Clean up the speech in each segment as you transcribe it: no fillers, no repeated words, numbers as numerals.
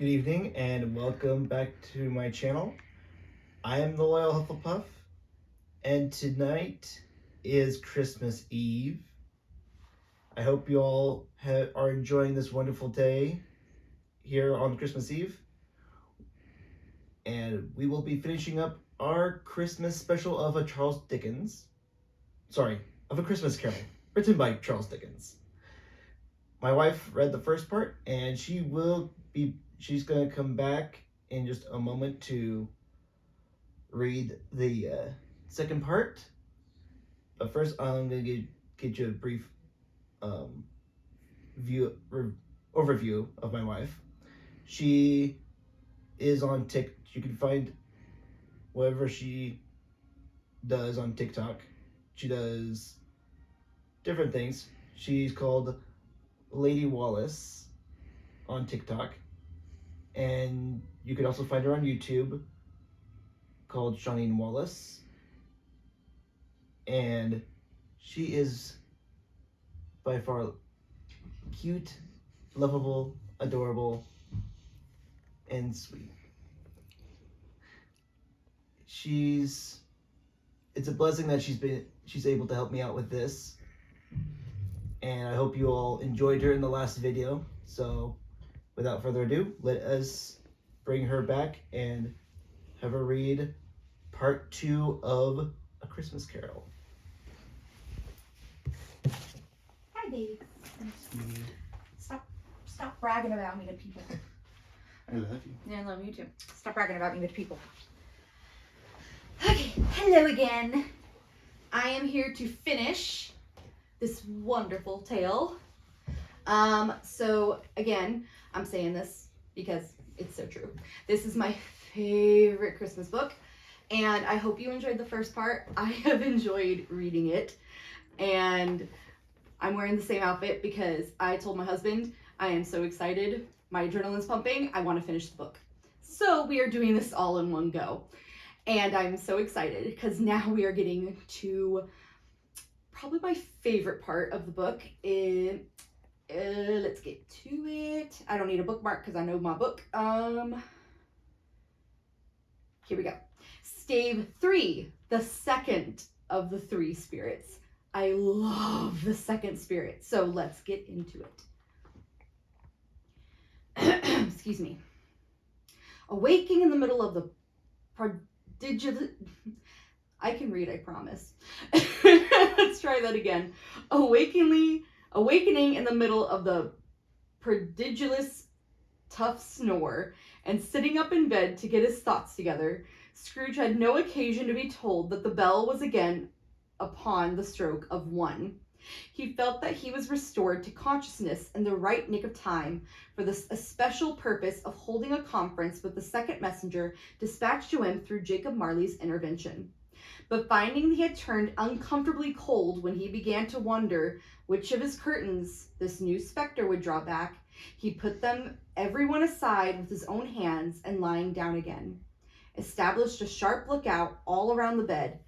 Good evening and welcome back to my channel. I am the Loyal Hufflepuff, and tonight is Christmas Eve. I hope you all are enjoying this wonderful day here on Christmas Eve. And we will be finishing up our Christmas special of a Christmas Carol, written by Charles Dickens. My wife read the first part, and she's going to come back in just a moment to read the second part. But first, I'm going to get you a brief overview of my wife. She is on TikTok. You can find whatever she does on TikTok. She does different things. She's called Lady Wallace on TikTok. And you can also find her on YouTube called Shaunean Wallace. And she is by far cute, lovable, adorable, and sweet. It's a blessing that she's able to help me out with this. And I hope you all enjoyed her in the last video. So without further ado, let us bring her back and have her read part 2 of A Christmas Carol. Hi, baby. Stop bragging about me to people. I love you. Yeah, I love you too. Stop bragging about me to people. Okay, hello again. I am here to finish this wonderful tale. So again, I'm saying this because it's so true. This is my favorite Christmas book, and I hope you enjoyed the first part. I have enjoyed reading it, and I'm wearing the same outfit because I told my husband I am so excited. My adrenaline's pumping. I want to finish the book. So we are doing this all in one go. And I'm so excited because now we are getting to probably my favorite part of the book. Let's get to it. I don't need a bookmark because I know my book. Here we go. Stave 3, the second of the 3 spirits. I love the second spirit, so let's get into it. Excuse me. Awaking in the middle of the prodigious... I can read, I promise. Let's try that again. Awakening in the middle of the prodigious tough snore and sitting up in bed to get his thoughts together, Scrooge had no occasion to be told that the bell was again upon the stroke of 1. He felt that he was restored to consciousness in the right nick of time for the especial purpose of holding a conference with the second messenger dispatched to him through Jacob Marley's intervention. But finding he had turned uncomfortably cold when he began to wonder which of his curtains this new spectre would draw back, he put them everyone aside with his own hands and lying down again, established a sharp lookout all around the bed,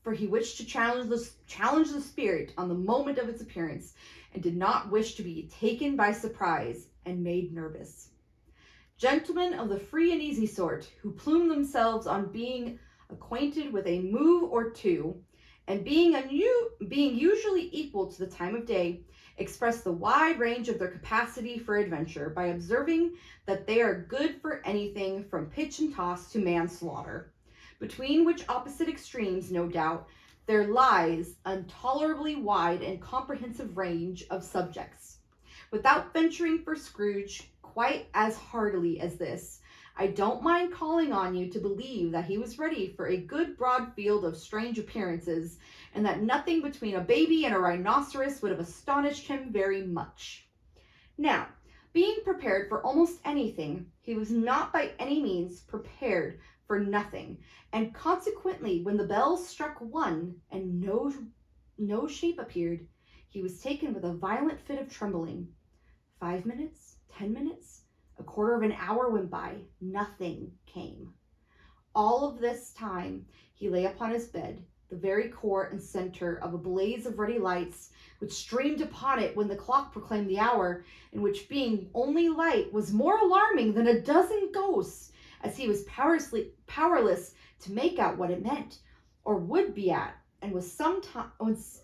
for he wished to challenge the spirit on the moment of its appearance, and did not wish to be taken by surprise and made nervous. Gentlemen of the free and easy sort, who plume themselves on being acquainted with a move or two, and being usually equal to the time of day, express the wide range of their capacity for adventure by observing that they are good for anything from pitch and toss to manslaughter, between which opposite extremes, no doubt, there lies intolerably wide and comprehensive range of subjects. Without venturing for Scrooge quite as heartily as this, I don't mind calling on you to believe that he was ready for a good broad field of strange appearances, and that nothing between a baby and a rhinoceros would have astonished him very much. Now, being prepared for almost anything, he was not by any means prepared for nothing, and consequently when the bell struck 1 and no shape appeared, he was taken with a violent fit of trembling. 5 minutes, 10 minutes, a quarter of an hour went by. Nothing came. All of this time he lay upon his bed, the very core and center of a blaze of ruddy lights, which streamed upon it when the clock proclaimed the hour, and which, being only light, was more alarming than a dozen ghosts, as he was powerless to make out what it meant, or would be at, and was sometimes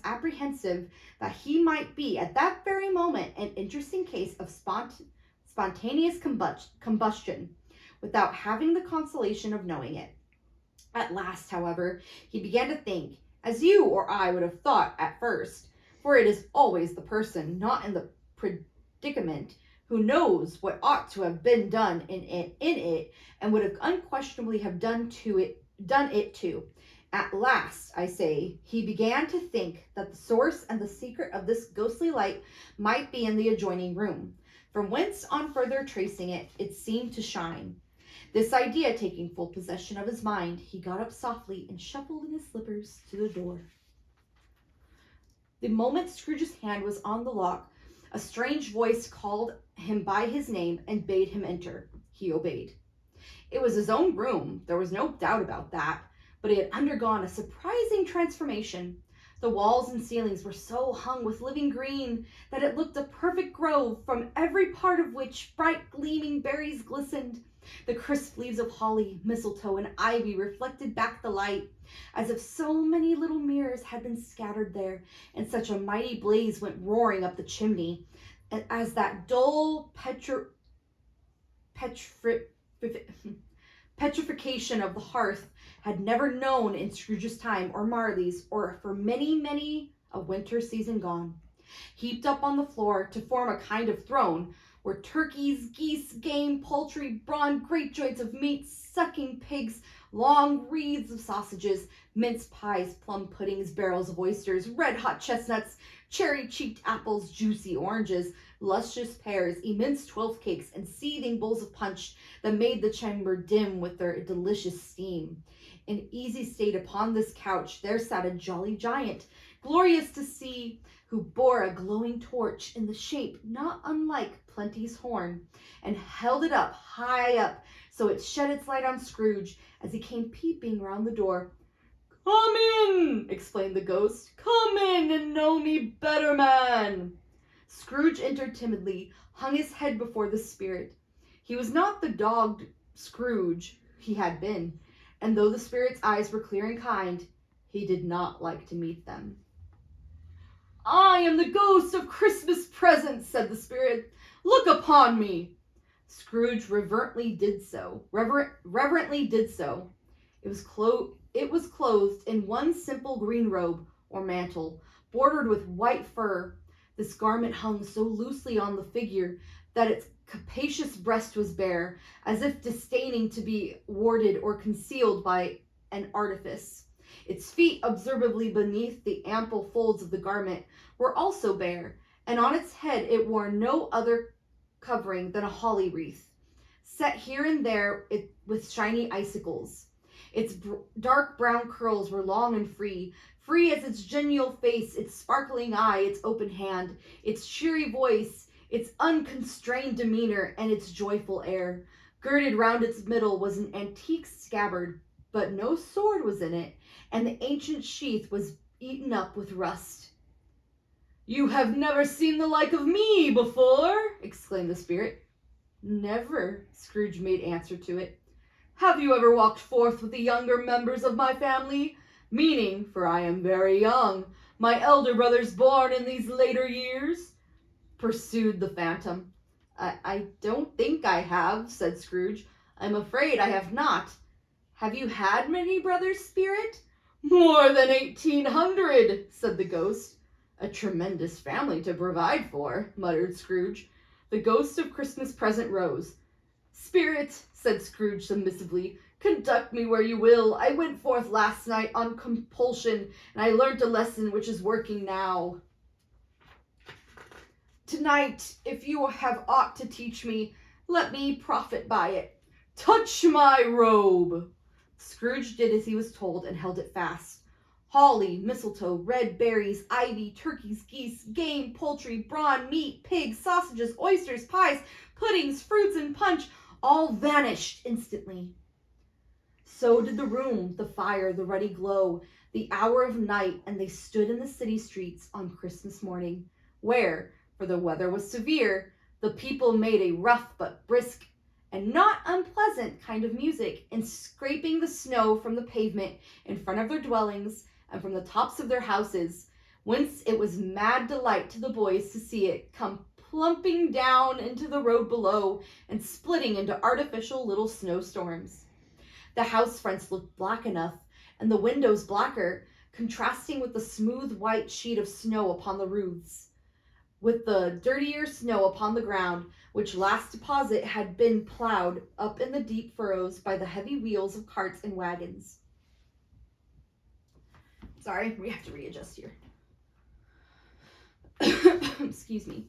apprehensive that he might be, at that very moment, an interesting case of spontaneous combustion, without having the consolation of knowing it. At last, however, he began to think, as you or I would have thought at first, for it is always the person not in the predicament who knows what ought to have been done in it, and would have unquestionably have done it too. At last, I say, he began to think that the source and the secret of this ghostly light might be in the adjoining room, from whence, on further tracing it, it seemed to shine. This idea taking full possession of his mind, he got up softly and shuffled in his slippers to the door. The moment Scrooge's hand was on the lock, a strange voice called him by his name and bade him enter. He obeyed. It was his own room, there was no doubt about that, but it had undergone a surprising transformation. The walls and ceilings were so hung with living green that it looked a perfect grove, from every part of which bright gleaming berries glistened. The crisp leaves of holly, mistletoe, and ivy reflected back the light, as if so many little mirrors had been scattered there, and such a mighty blaze went roaring up the chimney, as that dull petrification of the hearth had never known in Scrooge's time, or Marley's, or for many, many a winter season gone. Heaped up on the floor to form a kind of throne, were turkeys, geese, game, poultry, brawn, great joints of meat, sucking pigs, long wreaths of sausages, mince pies, plum puddings, barrels of oysters, red-hot chestnuts, cherry-cheeked apples, juicy oranges, luscious pears, immense 12 cakes, and seething bowls of punch that made the chamber dim with their delicious steam. In easy state upon this couch there sat a jolly giant, glorious to see, who bore a glowing torch in the shape not unlike Plenty's horn, and held it up, high up, so it shed its light on Scrooge as he came peeping round the door. "Come in," exclaimed the ghost. "Come in and know me better, man." Scrooge entered timidly, hung his head before the spirit. He was not the dogged Scrooge he had been, and though the spirit's eyes were clear and kind, he did not like to meet them. "I am the ghost of Christmas presents," said the spirit. "Look upon me." Scrooge reverently did so. It was clothed in one simple green robe or mantle, bordered with white fur. This garment hung so loosely on the figure that its capacious breast was bare, as if disdaining to be warded or concealed by an artifice. Its feet, observably beneath the ample folds of the garment, were also bare, and on its head it wore no other covering than a holly wreath, set here and there with shiny icicles. Its dark brown curls were long and free as its genial face, its sparkling eye, its open hand, its cheery voice, its unconstrained demeanor, and its joyful air. Girded round its middle was an antique scabbard, but no sword was in it, and the ancient sheath was eaten up with rust. "You have never seen the like of me before," exclaimed the spirit. "Never," Scrooge made answer to it. "Have you ever walked forth with the younger members of my family? Meaning, for I am very young, my elder brothers born in these later years?" pursued the phantom. I don't think I have," said Scrooge. "I'm afraid I have not." "Have you had many brothers, spirit?" "More than 1,800, said the ghost. "A tremendous family to provide for," muttered Scrooge. The ghost of Christmas present rose. "Spirit," said Scrooge submissively, "conduct me where you will. I went forth last night on compulsion, and I learnt a lesson which is working now. Tonight, if you have aught to teach me, let me profit by it. Touch my robe." Scrooge did as he was told and held it fast. Holly, mistletoe, red berries, ivy, turkeys, geese, game, poultry, brawn, meat, pigs, sausages, oysters, pies, puddings, fruits, and punch all vanished instantly. So did the room, the fire, the ruddy glow, the hour of night, and they stood in the city streets on Christmas morning, where, for the weather was severe, the people made a rough but brisk and not unpleasant kind of music in scraping the snow from the pavement in front of their dwellings and from the tops of their houses, whence it was mad delight to the boys to see it come plumping down into the road below and splitting into artificial little snowstorms. The house fronts looked black enough, and the windows blacker, contrasting with the smooth white sheet of snow upon the roofs, with the dirtier snow upon the ground, which last deposit had been plowed up in the deep furrows by the heavy wheels of carts and wagons. Sorry, we have to readjust here. Excuse me.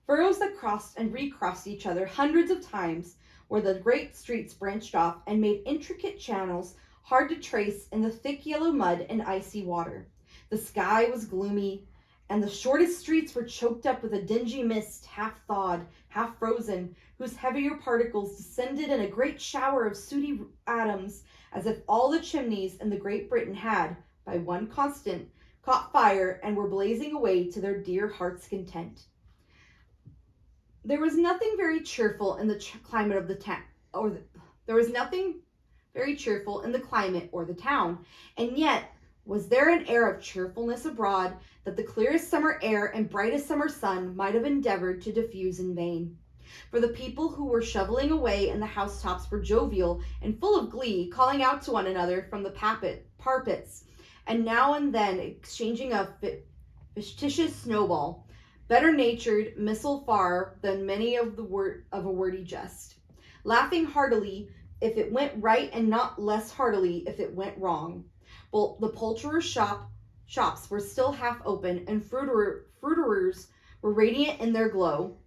Furrows that crossed and recrossed each other hundreds of times, where the great streets branched off and made intricate channels hard to trace in the thick yellow mud and icy water. The sky was gloomy, and the shortest streets were choked up with a dingy mist, half thawed, half frozen, whose heavier particles descended in a great shower of sooty atoms, as if all the chimneys in the Great Britain had, by one constant, caught fire and were blazing away to their dear heart's content. There was nothing very cheerful in the climate of the town, there was nothing very cheerful in the climate or the town, and yet was there an air of cheerfulness abroad that the clearest summer air and brightest summer sun might have endeavored to diffuse in vain. For the people who were shoveling away in the housetops were jovial and full of glee, calling out to one another from the parapets, and now and then exchanging a fictitious snowball, better natured missile far than many of a wordy jest, laughing heartily if it went right and not less heartily if it went wrong. The poulterers' shops were still half open, and fruiterers were radiant in their glow.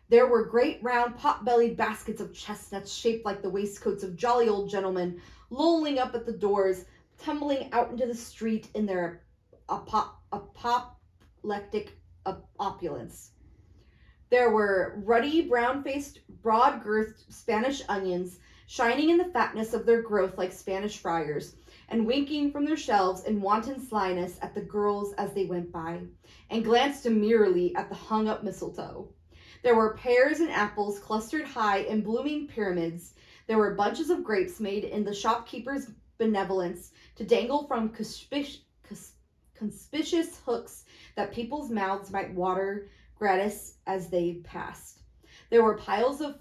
There were great round pot-bellied baskets of chestnuts shaped like the waistcoats of jolly old gentlemen, lolling up at the doors, tumbling out into the street in their apoplectic opulence. There were ruddy, brown-faced, broad-girthed Spanish onions, shining in the fatness of their growth like Spanish friars, and winking from their shelves in wanton slyness at the girls as they went by, and glanced demurely at the hung-up mistletoe. There were pears and apples clustered high in blooming pyramids. There were bunches of grapes made in the shopkeeper's benevolence to dangle from conspicuous hooks that people's mouths might water gratis as they passed. There were piles of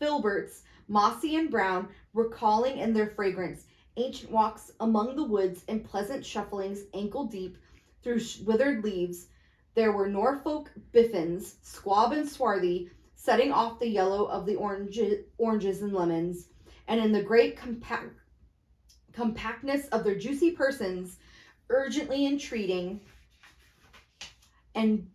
filberts, mossy and brown, recalling in their fragrance ancient walks among the woods and pleasant shufflings ankle deep through withered leaves. There were Norfolk biffins, squab and swarthy, setting off the yellow of the oranges and lemons, and in the great compactness of their juicy persons, urgently entreating and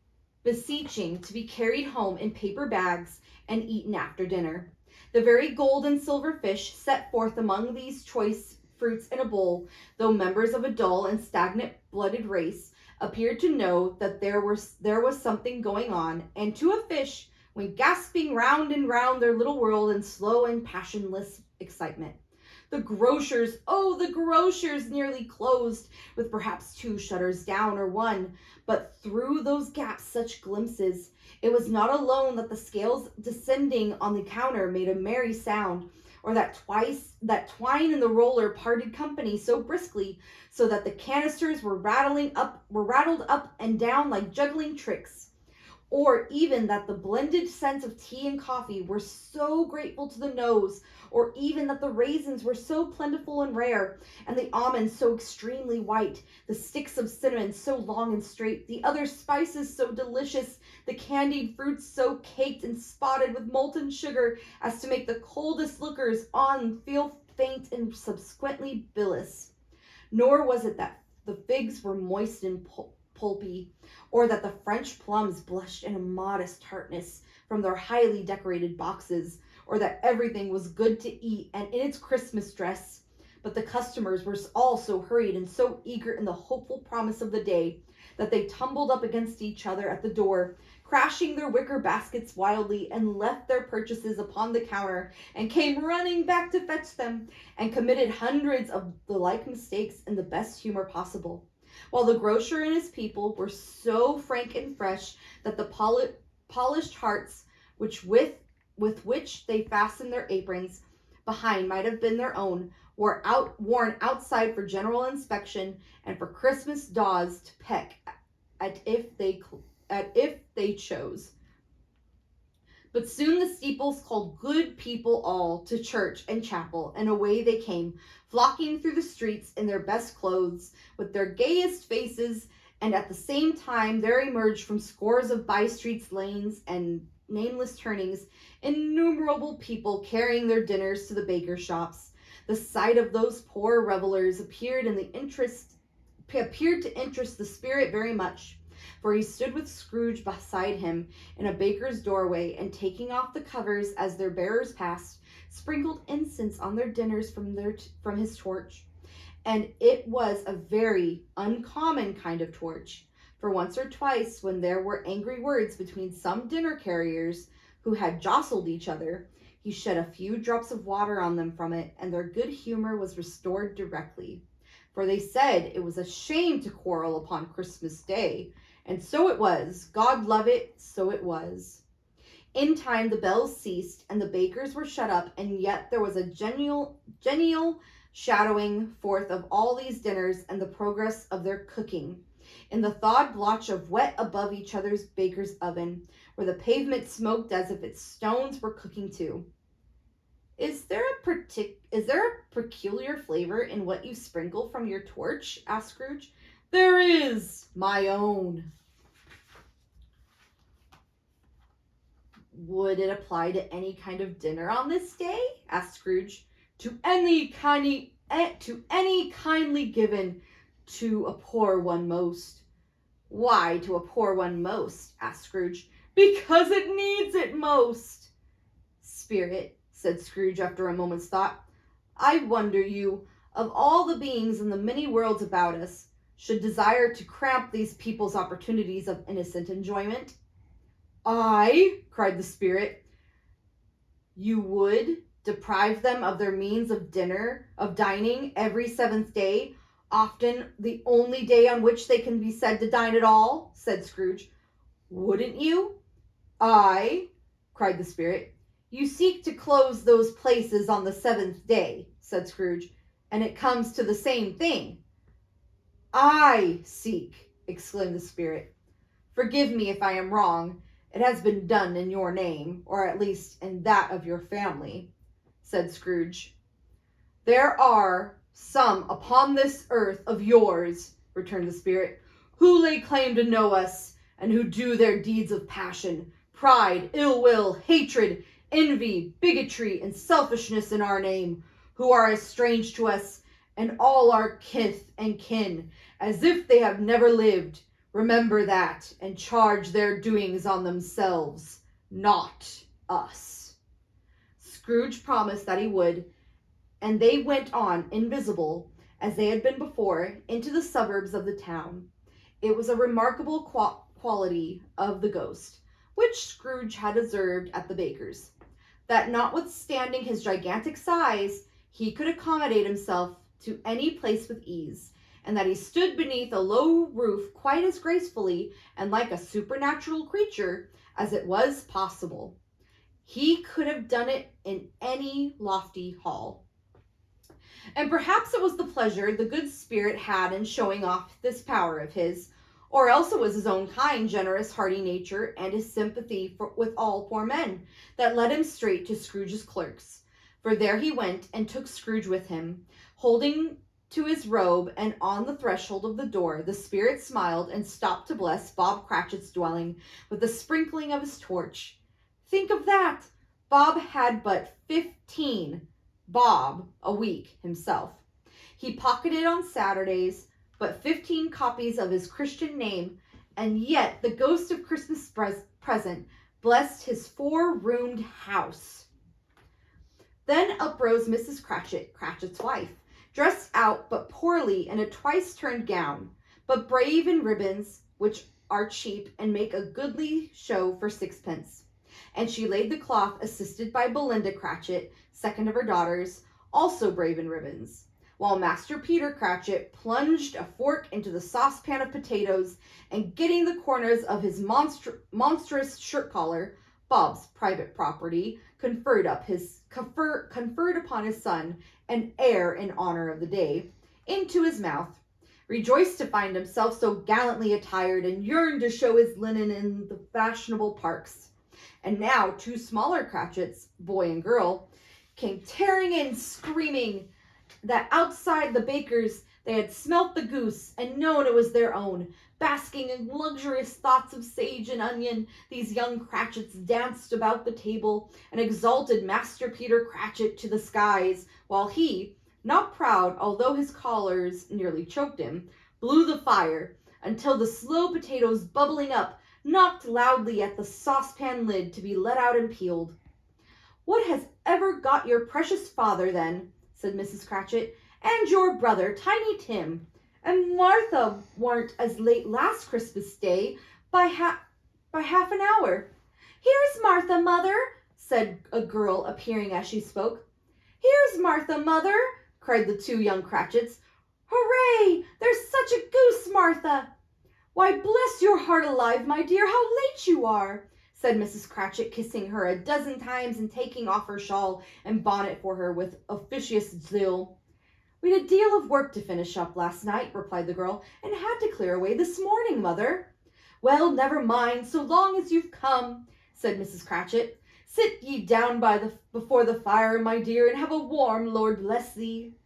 beseeching to be carried home in paper bags and eaten after dinner. The very gold and silver fish set forth among these choice fruits in a bowl, though members of a dull and stagnant-blooded race, appeared to know that there was something going on, and to a fish went gasping round and round their little world in slow and passionless excitement. The grocers nearly closed, with perhaps 2 shutters down or 1, but through those gaps such glimpses. It was not alone that the scales descending on the counter made a merry sound, or that twine in the roller parted company so briskly, so that the canisters were rattled up and down like juggling tricks, or even that the blended scents of tea and coffee were so grateful to the nose, or even that the raisins were so plentiful and rare, and the almonds so extremely white, the sticks of cinnamon so long and straight, the other spices so delicious, the candied fruits so caked and spotted with molten sugar as to make the coldest lookers on feel faint and subsequently bilious. Nor was it that the figs were moist and pulpy, or that the French plums blushed in a modest tartness from their highly decorated boxes, or that everything was good to eat and in its Christmas dress. But the customers were all so hurried and so eager in the hopeful promise of the day that they tumbled up against each other at the door, crashing their wicker baskets wildly, and left their purchases upon the counter, and came running back to fetch them, and committed hundreds of the like mistakes in the best humor possible. While the grocer and his people were so frank and fresh that the polished hearts with which they fastened their aprons behind might have been their own, were worn outside for general inspection and for Christmas daws to peck at if they chose. But soon the steeples called good people all to church and chapel, and away they came, flocking through the streets in their best clothes, with their gayest faces, and at the same time there emerged from scores of by-streets, lanes, and nameless turnings, innumerable people carrying their dinners to the baker shops. The sight of those poor revelers appeared to interest the spirit very much, for he stood with Scrooge beside him in a baker's doorway, and taking off the covers as their bearers passed, sprinkled incense on their dinners from his torch. And it was a very uncommon kind of torch, for once or twice when there were angry words between some dinner carriers who had jostled each other, he shed a few drops of water on them from it, and their good humor was restored directly. For they said it was a shame to quarrel upon Christmas Day, and so it was. God love it, so it was. In time the bells ceased, and the bakers were shut up, and yet there was a genial shadowing forth of all these dinners and the progress of their cooking, in the thawed blotch of wet above each other's baker's oven, where the pavement smoked as if its stones were cooking too. Is there a peculiar flavor in what you sprinkle from your torch? Asked Scrooge. There is, my own. Would it apply to any kind of dinner on this day? Asked Scrooge. To any kindly given to a poor one most. Why to a poor one most? Asked Scrooge. Because it needs it most. Spirit, said Scrooge after a moment's thought, I wonder you, of all the beings in the many worlds about us, should desire to cramp these people's opportunities of innocent enjoyment. I, cried the spirit, you would deprive them of their means of dining every seventh day, often the only day on which they can be said to dine at all, said Scrooge. Wouldn't you? I, cried the spirit. You seek to close those places on the seventh day, said Scrooge, and it comes to the same thing. I seek, exclaimed the spirit. Forgive me if I am wrong. It has been done in your name, or at least in that of your family, said Scrooge. There are some upon this earth of yours, returned the spirit, who lay claim to know us, and who do their deeds of passion, pride, ill will, hatred, envy, bigotry, and selfishness in our name, who are as strange to us and all our kith and kin as if they have never lived. Remember that, and charge their doings on themselves, not us. Scrooge promised that he would, and they went on, invisible, as they had been before, into the suburbs of the town. It was a remarkable quality of the ghost, which Scrooge had observed at the baker's, that notwithstanding his gigantic size, he could accommodate himself to any place with ease, and that he stood beneath a low roof quite as gracefully and like a supernatural creature as it was possible. He could have done it in any lofty hall. And perhaps it was the pleasure the good spirit had in showing off this power of his, or else it was his own kind, generous, hearty nature, and his sympathy with all poor men, that led him straight to Scrooge's clerks. For there he went, and took Scrooge with him, holding to his robe, and on the threshold of the door the spirit smiled and stopped to bless Bob Cratchit's dwelling with the sprinkling of his torch. Think of that! Bob had but 15 bob a week himself. He pocketed on Saturdays but 15 copies of his Christian name, and yet the ghost of Christmas present blessed his 4-roomed house. Then uprose Mrs. Cratchit, Cratchit's wife, dressed out but poorly in a twice-turned gown, but brave in ribbons, which are cheap and make a goodly show for sixpence. And she laid the cloth, assisted by Belinda Cratchit, second of her daughters, also brave in ribbons, while Master Peter Cratchit plunged a fork into the saucepan of potatoes, and getting the corners of his monstrous shirt collar, Bob's private property, conferred upon his son an heir in honor of the day, into his mouth, rejoiced to find himself so gallantly attired, and yearned to show his linen in the fashionable parks. And now 2 smaller Cratchits, boy and girl, came tearing in, screaming that outside the baker's they had smelt the goose and known it was their own. Basking in luxurious thoughts of sage and onion, these young Cratchits danced about the table and exalted Master Peter Cratchit to the skies, while he, not proud, although his collars nearly choked him, blew the fire, until the slow potatoes bubbling up knocked loudly at the saucepan lid to be let out and peeled. "What has ever got your precious father, then," said Mrs. Cratchit, "and your brother, Tiny Tim? And Martha warn't as late last Christmas Day by half an hour." "Here's Martha, mother," said a girl, appearing as she spoke. "Here's Martha, mother," cried the 2 young Cratchits. "Hooray! There's such a goose, Martha!" "Why, bless your heart alive, my dear, how late you are," said Mrs. Cratchit, kissing her a dozen times and taking off her shawl and bonnet for her with officious zeal. "We'd a deal of work to finish up last night," replied the girl, "and had to clear away this morning, mother." "Well, never mind, so long as you've come," said Mrs. Cratchit. "Sit ye down before the fire, my dear, and have a warm, Lord bless thee."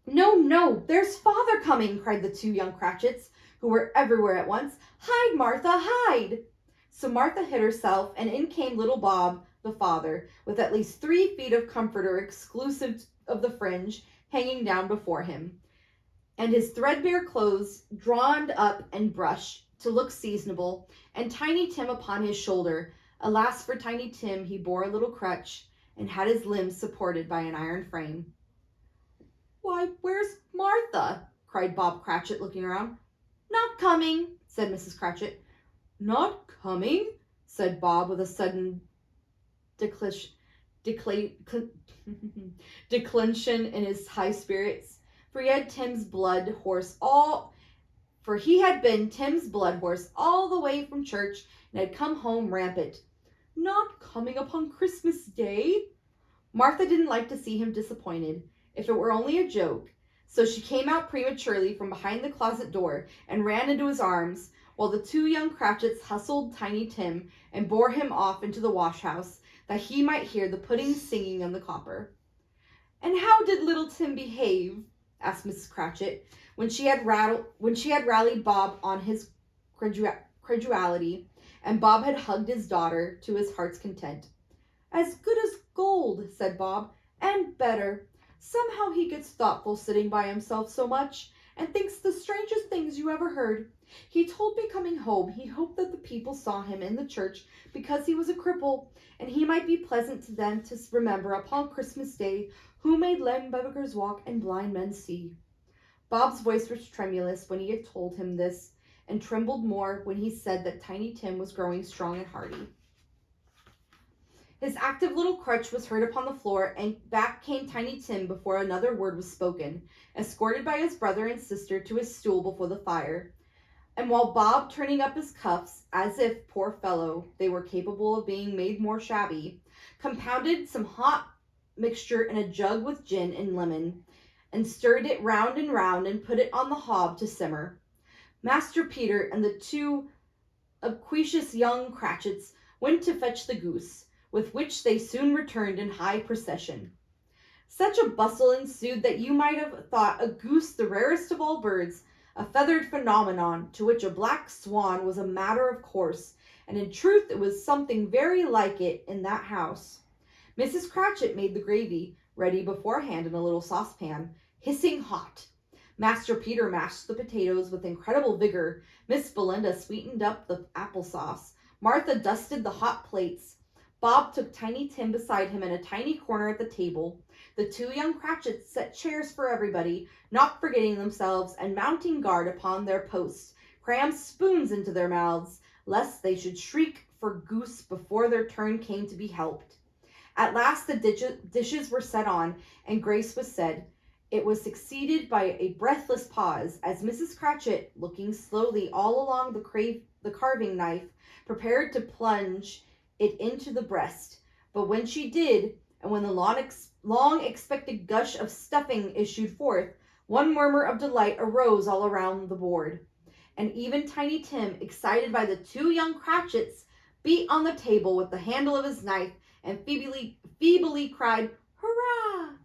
"No, no, there's father coming," cried the 2 young Cratchits, who were everywhere at once. "Hide, Martha, hide!" So Martha hid herself, and in came little Bob, the father, with at least 3 feet of comforter exclusive of the fringe hanging down before him, and his threadbare clothes drawn up and brushed to look seasonable, and Tiny Tim upon his shoulder. Alas for Tiny Tim, he bore a little crutch, and had his limbs supported by an iron frame. "Why, where's Martha?" cried Bob Cratchit, looking around. "Not coming," said Mrs. Cratchit. "Not coming?" said Bob, with a sudden declension in his high spirits, for he had been Tim's blood horse all the way from church, and had come home rampant. "Not coming upon Christmas Day?" Martha didn't like to see him disappointed, if it were only a joke, so she came out prematurely from behind the closet door and ran into his arms, while the 2 young Cratchits hustled Tiny Tim and bore him off into the wash-house, that he might hear the pudding singing on the copper. "And how did little Tim behave?" asked Mrs. Cratchit, when she had rallied Bob on his credulity, and Bob had hugged his daughter to his heart's content. "As good as gold," said Bob, "and better. Somehow he gets thoughtful sitting by himself so much, and thinks the strangest things you ever heard. He told me coming home he hoped that the people saw him in the church because he was a cripple, and he might be pleasant to them to remember upon Christmas Day, who made lame beggars walk and blind men see." Bob's voice was tremulous when he had told him this, and trembled more when he said that Tiny Tim was growing strong and hearty. His active little crutch was heard upon the floor, and back came Tiny Tim before another word was spoken, escorted by his brother and sister to his stool before the fire. And while Bob, turning up his cuffs, as if, poor fellow, they were capable of being made more shabby, compounded some hot mixture in a jug with gin and lemon, and stirred it round and put it on the hob to simmer, Master Peter and the 2 obsequious young Cratchits went to fetch the goose, with which they soon returned in high procession. Such a bustle ensued that you might have thought a goose the rarest of all birds, a feathered phenomenon, to which a black swan was a matter of course, and in truth it was something very like it in that house. Mrs. Cratchit made the gravy, ready beforehand in a little saucepan, hissing hot. Master Peter mashed the potatoes with incredible vigor. Miss Belinda sweetened up the applesauce. Martha dusted the hot plates. Bob took Tiny Tim beside him in a tiny corner at the table. The 2 young Cratchits set chairs for everybody, not forgetting themselves, and mounting guard upon their posts, crammed spoons into their mouths, lest they should shriek for goose before their turn came to be helped. At last the dishes were set on, and grace was said. It was succeeded by a breathless pause, as Mrs. Cratchit, looking slowly all along the carving knife, prepared to plunge it into the breast. But when she did, and when the long expected gush of stuffing issued forth, one murmur of delight arose all around the board. And even Tiny Tim, excited by the two young Cratchits, beat on the table with the handle of his knife and feebly cried, "Hurrah!"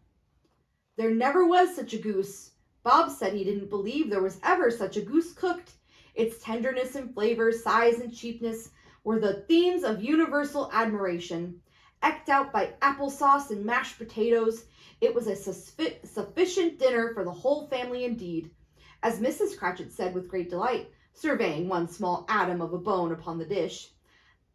There never was such a goose. Bob said he didn't believe there was ever such a goose cooked. Its tenderness and flavor, size and cheapness were the themes of universal admiration. Eked out by applesauce and mashed potatoes, it was a sufficient dinner for the whole family indeed. As Mrs. Cratchit said with great delight, surveying one small atom of a bone upon the dish,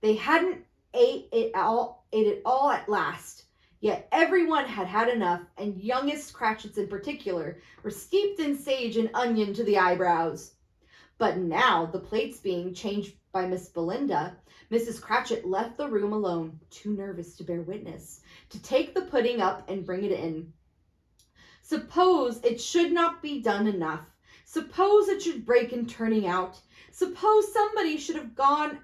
they hadn't ate it all at last. Yet everyone had had enough, and youngest Cratchits in particular were steeped in sage and onion to the eyebrows. But now, the plates being changed by Miss Belinda, Mrs. Cratchit left the room alone, too nervous to bear witness, to take the pudding up and bring it in. Suppose it should not be done enough. Suppose it should break in turning out. Suppose somebody should have got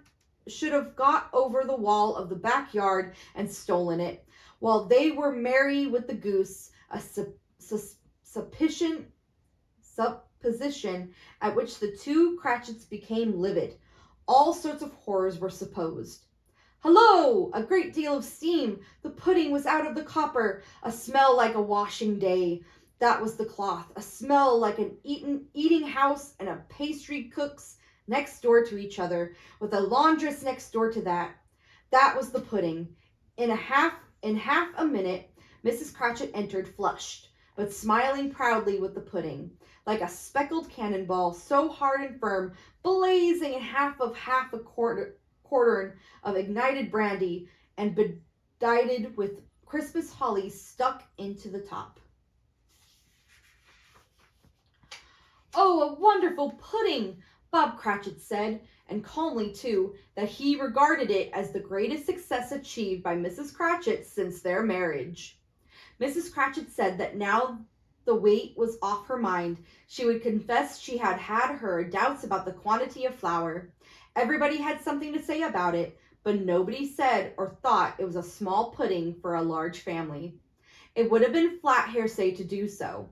over the wall of the backyard and stolen it, while they were merry with the goose, a supposition at which the two Cratchits became livid. All sorts of horrors were supposed. Hello! A great deal of steam. The pudding was out of the copper. A smell like a washing day. That was the cloth. A smell like an eating house and a pastry cook's next door to each other, with a laundress next door to that. That was the pudding. In half a minute, Mrs. Cratchit entered, flushed, but smiling proudly with the pudding, like a speckled cannonball, so hard and firm, blazing in half a quartern of ignited brandy, and bedighted with Christmas holly stuck into the top. "Oh, a wonderful pudding!" Bob Cratchit said, and calmly too, that he regarded it as the greatest success achieved by Mrs. Cratchit since their marriage. Mrs. Cratchit said that now the weight was off her mind, she would confess she had her doubts about the quantity of flour. Everybody had something to say about it, but nobody said or thought it was a small pudding for a large family. It would have been flat heresy to do so.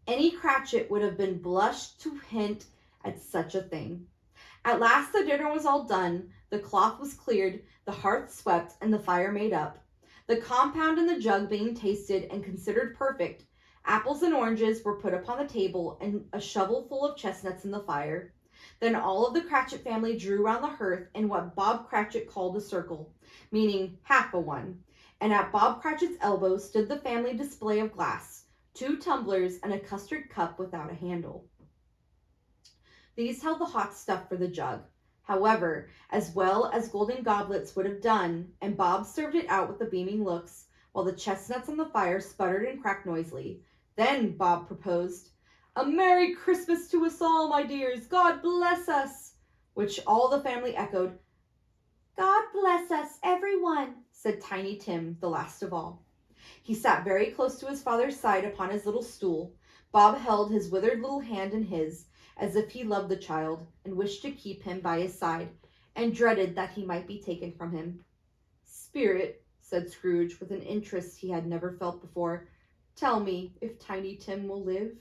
Any Cratchit would have been blushed to hint at such a thing. At last the dinner was all done, the cloth was cleared, the hearth swept, and the fire made up. The compound in the jug being tasted and considered perfect, apples and oranges were put upon the table, and a shovel full of chestnuts in the fire. Then all of the Cratchit family drew round the hearth in what Bob Cratchit called a circle, meaning half a one, and at Bob Cratchit's elbow stood the family display of glass, 2 tumblers, and a custard cup without a handle. These held the hot stuff for the jug, however, as well as golden goblets would have done, and Bob served it out with the beaming looks, while the chestnuts on the fire sputtered and cracked noisily. Then Bob proposed, "A Merry Christmas to us all, my dears! God bless us!" which all the family echoed. "God bless us, everyone," said Tiny Tim, the last of all. He sat very close to his father's side upon his little stool. Bob held his withered little hand in his, as if he loved the child, and wished to keep him by his side, and dreaded that he might be taken from him. "Spirit," said Scrooge, with an interest he had never felt before, "tell me if Tiny Tim will live."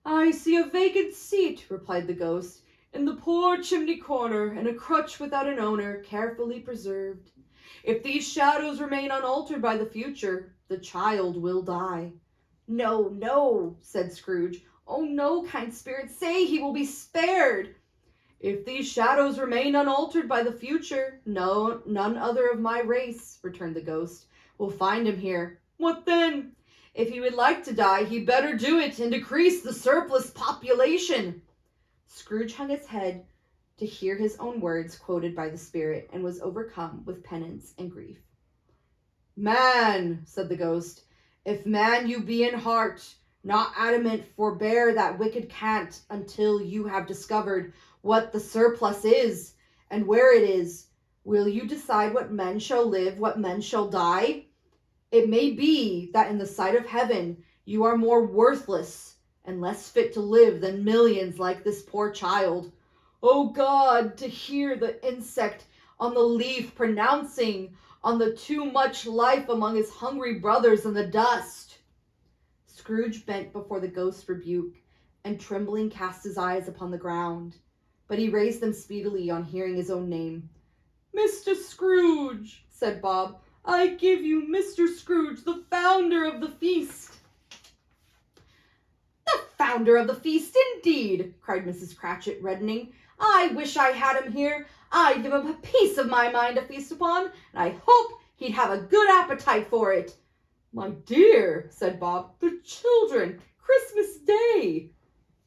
"I see a vacant seat," replied the ghost, "in the poor chimney corner, and a crutch without an owner, carefully preserved. If these shadows remain unaltered by the future, the child will die." "No, no," said Scrooge. "Oh, no, kind spirit, say he will be spared." "If these shadows remain unaltered by the future, none other of my race," returned the ghost, "will find him here. What then? If he would like to die, he better do it and decrease the surplus population." Scrooge hung his head to hear his own words quoted by the spirit, and was overcome with penance and grief. "Man," said the ghost, "if man you be in heart, Not adamant, forbear that wicked cant until you have discovered what the surplus is and where it is. Will you decide what men shall live, what men shall die? It may be that in the sight of heaven you are more worthless and less fit to live than millions like this poor child. O God, to hear the insect on the leaf pronouncing on the too much life among his hungry brothers in the dust. Scrooge bent before the ghost's rebuke, and trembling cast his eyes upon the ground. But he raised them speedily on hearing his own name. Mr. Scrooge, said Bob, I give you Mr. Scrooge, the founder of the feast. The founder of the feast, indeed, cried Mrs. Cratchit, reddening. I wish I had him here. I'd give him a piece of my mind to feast upon, and I hope he'd have a good appetite for it. My dear, said Bob, the children, Christmas Day.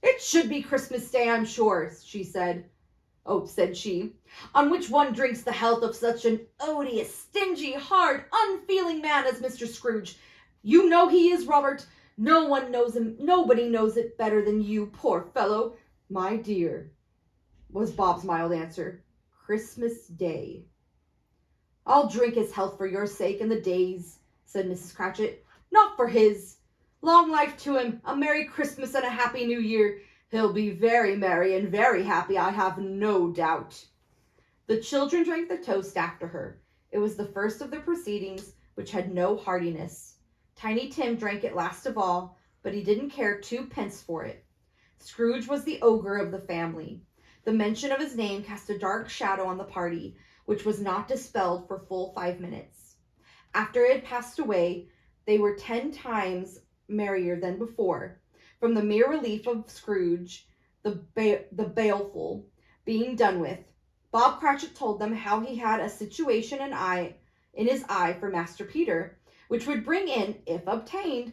It should be Christmas Day, I'm sure, said she, on which one drinks the health of such an odious, stingy, hard, unfeeling man as Mr. Scrooge. You know he is, Robert. No one knows him. Nobody knows it better than you, poor fellow. My dear, was Bob's mild answer. Christmas Day. I'll drink his health for your sake and the day's, said Mrs. Cratchit. Not for his. Long life to him, a Merry Christmas and a Happy New Year. He'll be very merry and very happy, I have no doubt. The children drank the toast after her. It was the first of the proceedings which had no heartiness. Tiny Tim drank it last of all, but he didn't care 2 pence for it. Scrooge was the ogre of the family. The mention of his name cast a dark shadow on the party, which was not dispelled for full 5 minutes. After it had passed away, they were 10 times merrier than before, from the mere relief of Scrooge, the baleful, being done with. Bob Cratchit told them how he had a situation in his eye for Master Peter, which would bring in, if obtained,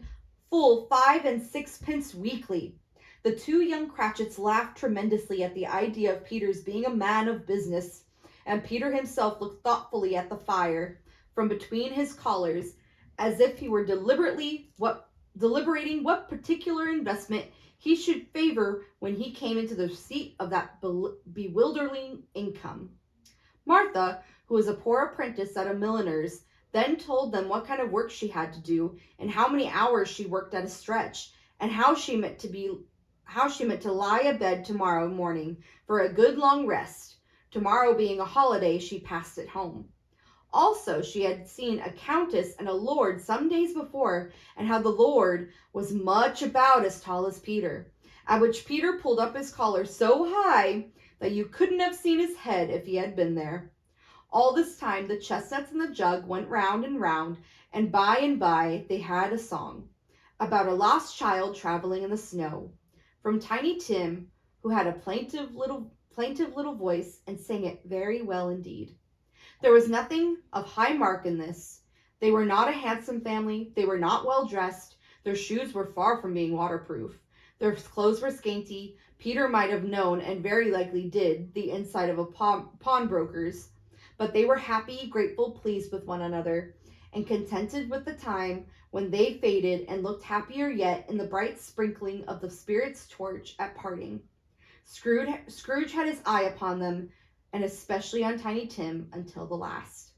full 5 and 6 pence weekly. The 2 young Cratchits laughed tremendously at the idea of Peter's being a man of business, and Peter himself looked thoughtfully at the fire from between his collars, as if he were deliberating what particular investment he should favor when he came into the receipt of that bewildering income. Martha, who was a poor apprentice at a milliner's, then told them what kind of work she had to do, and how many hours she worked at a stretch, and how she meant to lie abed tomorrow morning for a good long rest. Tomorrow being a holiday, she passed at home. Also, she had seen a countess and a lord some days before, and how the lord was much about as tall as Peter, at which Peter pulled up his collar so high that you couldn't have seen his head if he had been there. All this time the chestnuts in the jug went round, and by they had a song about a lost child traveling in the snow, from Tiny Tim, who had a plaintive little voice and sang it very well indeed. There was nothing of high mark in this. They were not a handsome family. They were not well dressed. Their shoes were far from being waterproof. Their clothes were scanty. Peter might have known, and very likely did, the inside of a pawnbroker's. But they were happy, grateful, pleased with one another, and contented with the time when they faded, and looked happier yet in the bright sprinkling of the spirit's torch at parting. Scrooge had his eye upon them, and especially on Tiny Tim, until the last.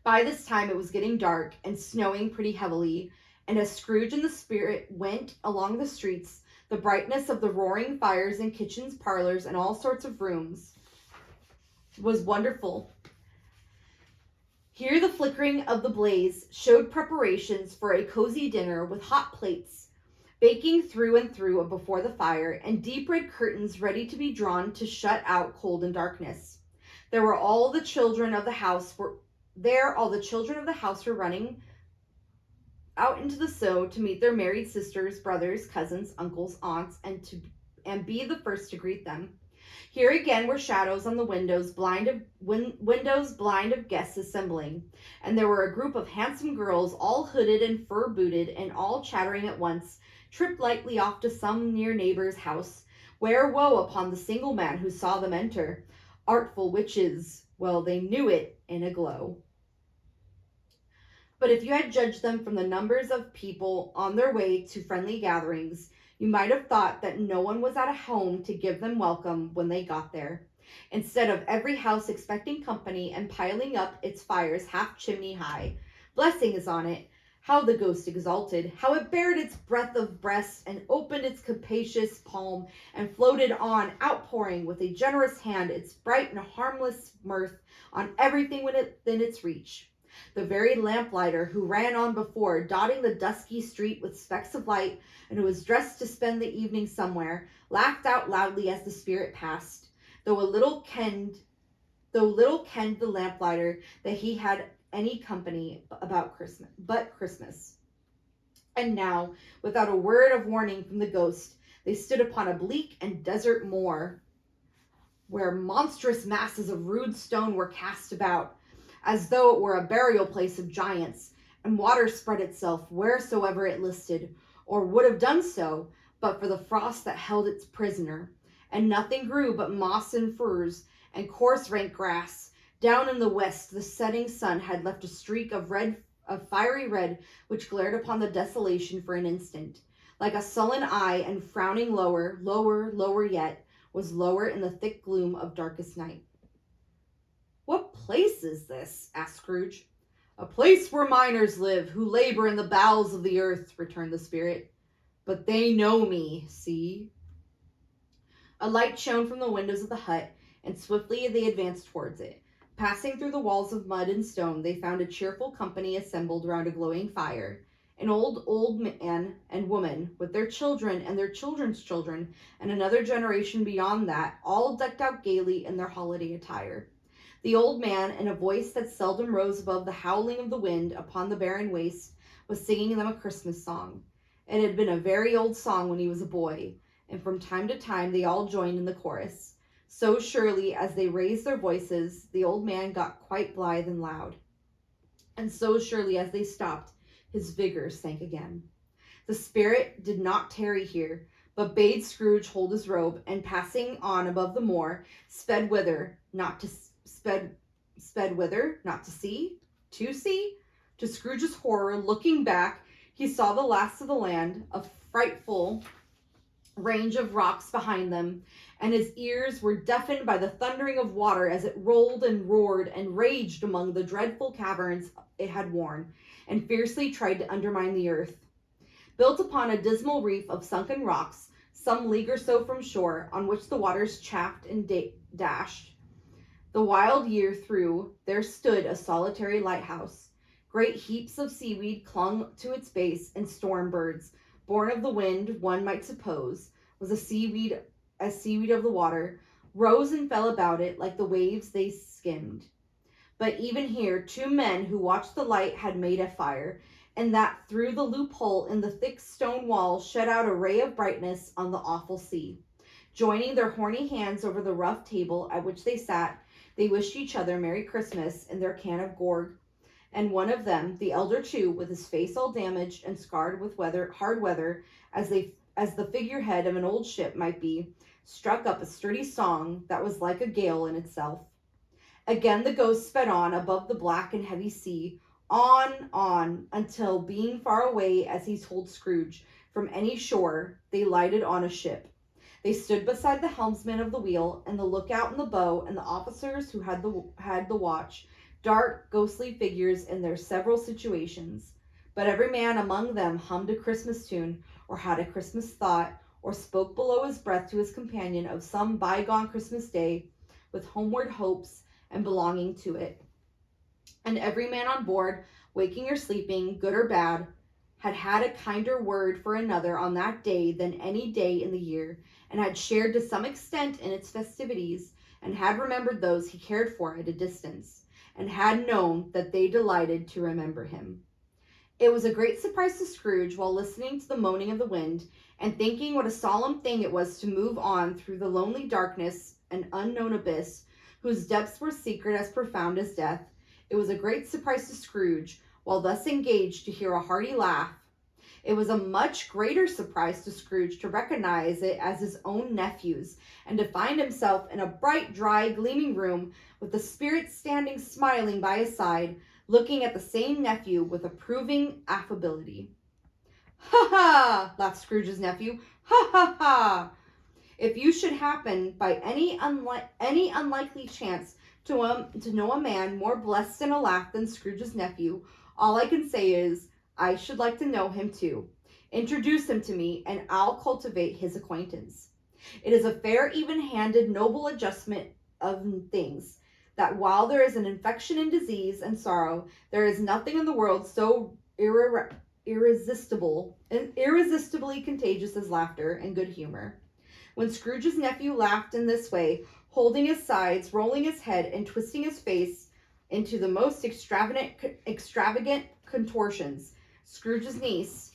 By this time it was getting dark and snowing pretty heavily, and as Scrooge and the spirit went along the streets, the brightness of the roaring fires in kitchens, parlors, and all sorts of rooms was wonderful. Here the flickering of the blaze showed preparations for a cozy dinner with hot plates baking through and through before the fire, and deep red curtains ready to be drawn to shut out cold and darkness. All the children of the house were running out into the snow to meet their married sisters, brothers, cousins, uncles, aunts, and be the first to greet them. Here again were shadows on the windows blind of guests assembling, and there were a group of handsome girls, all hooded and fur-booted, and all chattering at once, tripped lightly off to some near neighbor's house, where woe upon the single man who saw them enter. Artful witches, well they knew it in a glow. But if you had judged them from the numbers of people on their way to friendly gatherings, you might have thought that no one was at home to give them welcome when they got there. Instead of every house expecting company and piling up its fires half chimney high, blessings on it, how the ghost exulted, how it bared its breadth of breast and opened its capacious palm and floated on, outpouring with a generous hand its bright and harmless mirth on everything within its reach. The very lamplighter who ran on before, dotting the dusky street with specks of light, and who was dressed to spend the evening somewhere, laughed out loudly as the spirit passed, though little kenned the lamplighter that he had any company about Christmas. And now, without a word of warning from the ghost, they stood upon a bleak and desert moor, where monstrous masses of rude stone were cast about, as though it were a burial place of giants, and water spread itself wheresoever it listed, or would have done so, but for the frost that held its prisoner, and nothing grew but moss and furze, and coarse rank grass. Down in the west the setting sun had left a streak of fiery red, which glared upon the desolation for an instant, like a sullen eye, and frowning lower, lower yet, was lower in the thick gloom of darkest night. "What place is this?" asked Scrooge. "A place where miners live, who labor in the bowels of the earth," returned the spirit. "But they know me, see?" A light shone from the windows of the hut, and swiftly they advanced towards it. Passing through the walls of mud and stone, they found a cheerful company assembled round a glowing fire. An old man and woman, with their children and their children's children, and another generation beyond that, all decked out gaily in their holiday attire. The old man, in a voice that seldom rose above the howling of the wind upon the barren waste, was singing them a Christmas song. It had been a very old song when he was a boy, and from time to time they all joined in the chorus. So surely as they raised their voices, the old man got quite blithe and loud. And so surely as they stopped, his vigor sank again. The spirit did not tarry here, but bade Scrooge hold his robe, and passing on above the moor, sped whither, not to see? To see? To Scrooge's horror, looking back, he saw the last of the land, a frightful range of rocks behind them, and his ears were deafened by the thundering of water as it rolled and roared and raged among the dreadful caverns it had worn, and fiercely tried to undermine the earth. Built upon a dismal reef of sunken rocks, some league or so from shore, on which the waters chafed and dashed, the wild year through, there stood a solitary lighthouse. Great heaps of seaweed clung to its base, and storm birds, born of the wind, one might suppose, was a seaweed of the water, rose and fell about it like the waves they skimmed. But even here, two men who watched the light had made a fire, and that through the loophole in the thick stone wall shed out a ray of brightness on the awful sea. Joining their horny hands over the rough table at which they sat, they wished each other Merry Christmas in their can of gorg, and one of them, the elder two, with his face all damaged and scarred with hard weather, as the figurehead of an old ship might be, struck up a sturdy song that was like a gale in itself. Again the ghost sped on above the black and heavy sea, on, until, being far away, as he told Scrooge, from any shore, they lighted on a ship. They stood beside the helmsman of the wheel, and the lookout and the bow, and the officers who had the watch, dark, ghostly figures in their several situations. But every man among them hummed a Christmas tune, or had a Christmas thought, or spoke below his breath to his companion of some bygone Christmas day, with homeward hopes and belonging to it. And every man on board, waking or sleeping, good or bad, had a kinder word for another on that day than any day in the year, and had shared to some extent in its festivities, and had remembered those he cared for at a distance, and had known that they delighted to remember him. It was a great surprise to Scrooge, while listening to the moaning of the wind, and thinking what a solemn thing it was to move on through the lonely darkness and unknown abyss, whose depths were secret as profound as death. It was a great surprise to Scrooge, while thus engaged, to hear a hearty laugh. It was a much greater surprise to Scrooge to recognize it as his own nephew's, and to find himself in a bright, dry, gleaming room, with the spirit standing smiling by his side, looking at the same nephew with approving affability. "Ha ha!" laughed Scrooge's nephew. "Ha ha ha! If you should happen by any unlikely chance to know a man more blessed in a laugh than Scrooge's nephew, all I can say is, I should like to know him too. Introduce him to me, and I'll cultivate his acquaintance. It is a fair, even-handed, noble adjustment of things, that while there is an infection in disease and sorrow, there is nothing in the world so irresistibly contagious as laughter and good humor." When Scrooge's nephew laughed in this way, holding his sides, rolling his head, and twisting his face into the most extravagant contortions, Scrooge's niece,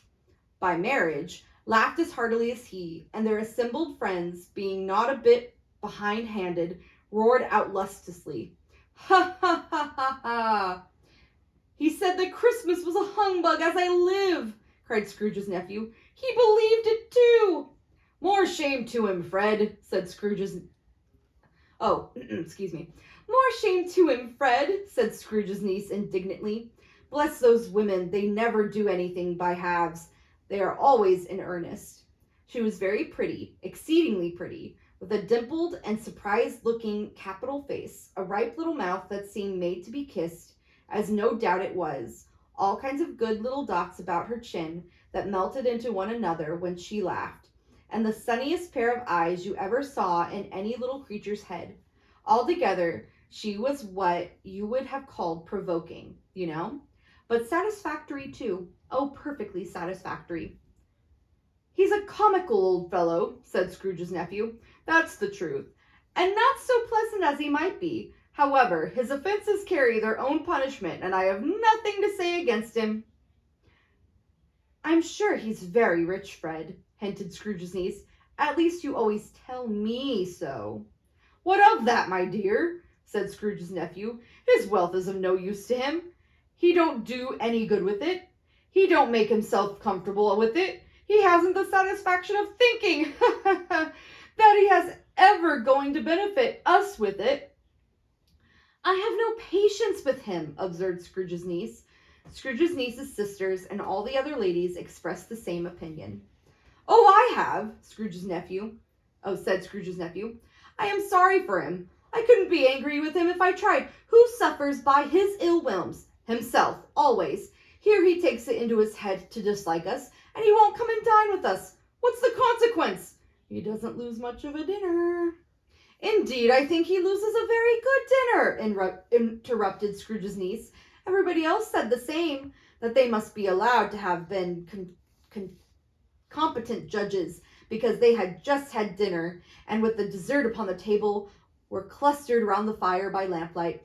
by marriage, laughed as heartily as he, and their assembled friends, being not a bit behind-handed, roared out lustily. "Ha ha ha ha ha! He said that Christmas was a humbug, as I live!" cried Scrooge's nephew. "He believed it too!" "More shame to him, Fred," said Scrooge's... excuse me. "More shame to him, Fred," said Scrooge's niece indignantly. "Bless those women, they never do anything by halves. They are always in earnest." She was very pretty, exceedingly pretty, with a dimpled and surprised-looking capital face, a ripe little mouth that seemed made to be kissed, as no doubt it was, all kinds of good little dots about her chin that melted into one another when she laughed, and the sunniest pair of eyes you ever saw in any little creature's head. Altogether, she was what you would have called provoking, you know, but satisfactory too. Oh, perfectly satisfactory. "He's a comical old fellow," said Scrooge's nephew. "That's the truth, and not so pleasant as he might be. However, his offenses carry their own punishment, and I have nothing to say against him." "I'm sure he's very rich, Fred," hinted Scrooge's niece. "At least you always tell me so." "What of that, my dear?" said Scrooge's nephew. "His wealth is of no use to him. He don't do any good with it. He don't make himself comfortable with it. He hasn't the satisfaction of thinking that he has ever going to benefit us with it." "I have no patience with him," observed Scrooge's niece. Scrooge's niece's sisters and all the other ladies expressed the same opinion. "Oh, I have," said Scrooge's nephew. "I am sorry for him. I couldn't be angry with him if I tried. Who suffers by his ill whims? Himself, always. Here he takes it into his head to dislike us, and he won't come and dine with us. What's the consequence? He doesn't lose much of a dinner." "Indeed, I think he loses a very good dinner," interrupted Scrooge's niece. Everybody else said the same, that they must be allowed to have been competent judges, because they had just had dinner, and with the dessert upon the table, were clustered round the fire by lamplight.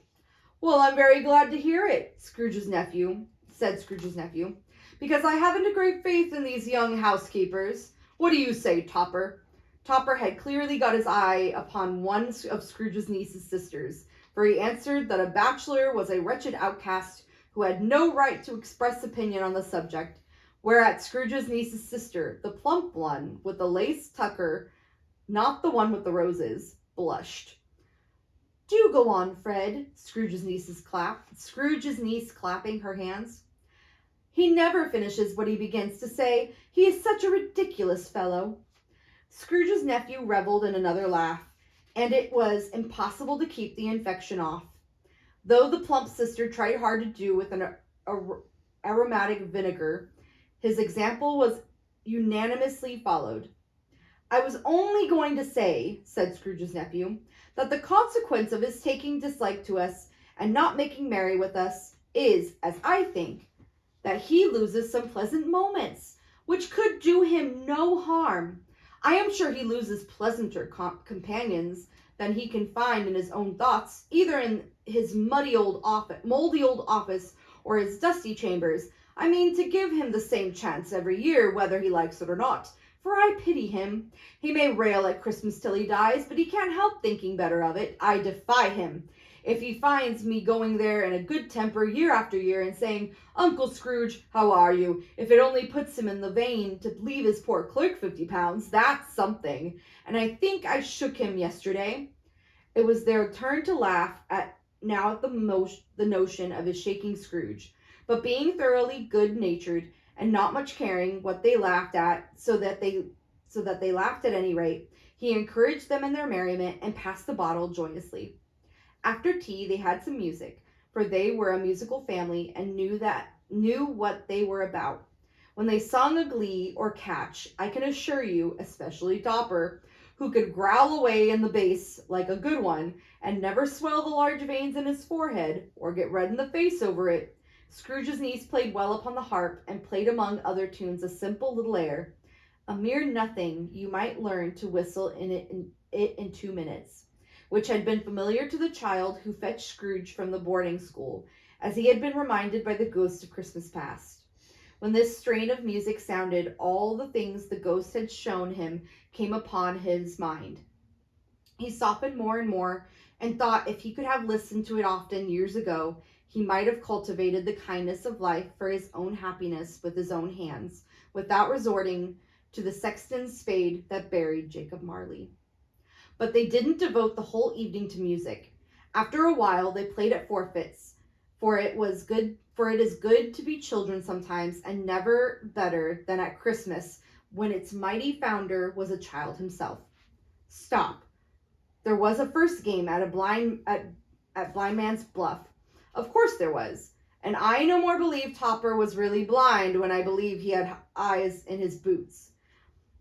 "Well, I'm very glad to hear it," said Scrooge's nephew, "because I haven't a great faith in these young housekeepers. What do you say, Topper?" Topper had clearly got his eye upon one of Scrooge's niece's sisters, for he answered that a bachelor was a wretched outcast who had no right to express opinion on the subject, whereat Scrooge's niece's sister, the plump one with the lace tucker, not the one with the roses, blushed. "Do go on, Fred," Scrooge's niece clapping her hands. "He never finishes what he begins to say. He is such a ridiculous fellow." Scrooge's nephew revelled in another laugh, and it was impossible to keep the infection off, though the plump sister tried hard to do with an aromatic vinegar. His example was unanimously followed. "I was only going to say," said Scrooge's nephew, "that the consequence of his taking dislike to us and not making merry with us is, as I think, that he loses some pleasant moments, which could do him no harm. I am sure he loses pleasanter companions than he can find in his own thoughts, either in his moldy old office, or his dusty chambers. I mean, to give him the same chance every year, whether he likes it or not, for I pity him. He may rail at Christmas till he dies, but he can't help thinking better of it. I defy him. If he finds me going there in a good temper year after year and saying, 'Uncle Scrooge, how are you?' if it only puts him in the vein to leave his poor clerk £50, that's something. And I think I shook him yesterday." It was their turn to laugh at now at the notion of his shaking Scrooge, but being thoroughly good-natured and not much caring what they laughed at, so that they laughed at any rate, he encouraged them in their merriment and passed the bottle joyously. After tea they had some music, for they were a musical family and knew what they were about. When they sung a glee or catch, I can assure you, especially Topper, who could growl away in the bass like a good one, and never swell the large veins in his forehead, or get red in the face over it. Scrooge's niece played well upon the harp, and played among other tunes a simple little air, a mere nothing you might learn to whistle in 2 minutes, which had been familiar to the child who fetched Scrooge from the boarding school, as he had been reminded by the ghost of Christmas past. When this strain of music sounded, all the things the ghost had shown him came upon his mind. He softened more and more, and thought if he could have listened to it often years ago, he might have cultivated the kindness of life for his own happiness with his own hands, without resorting to the sexton's spade that buried Jacob Marley. But they didn't devote the whole evening to music. After a while they played at forfeits, for it is good to be children sometimes, and never better than at Christmas, when its mighty founder was a child himself. Stop. There was a first game at Blind Man's Bluff. Of course there was. And I no more believe Topper was really blind when I believe he had eyes in his boots.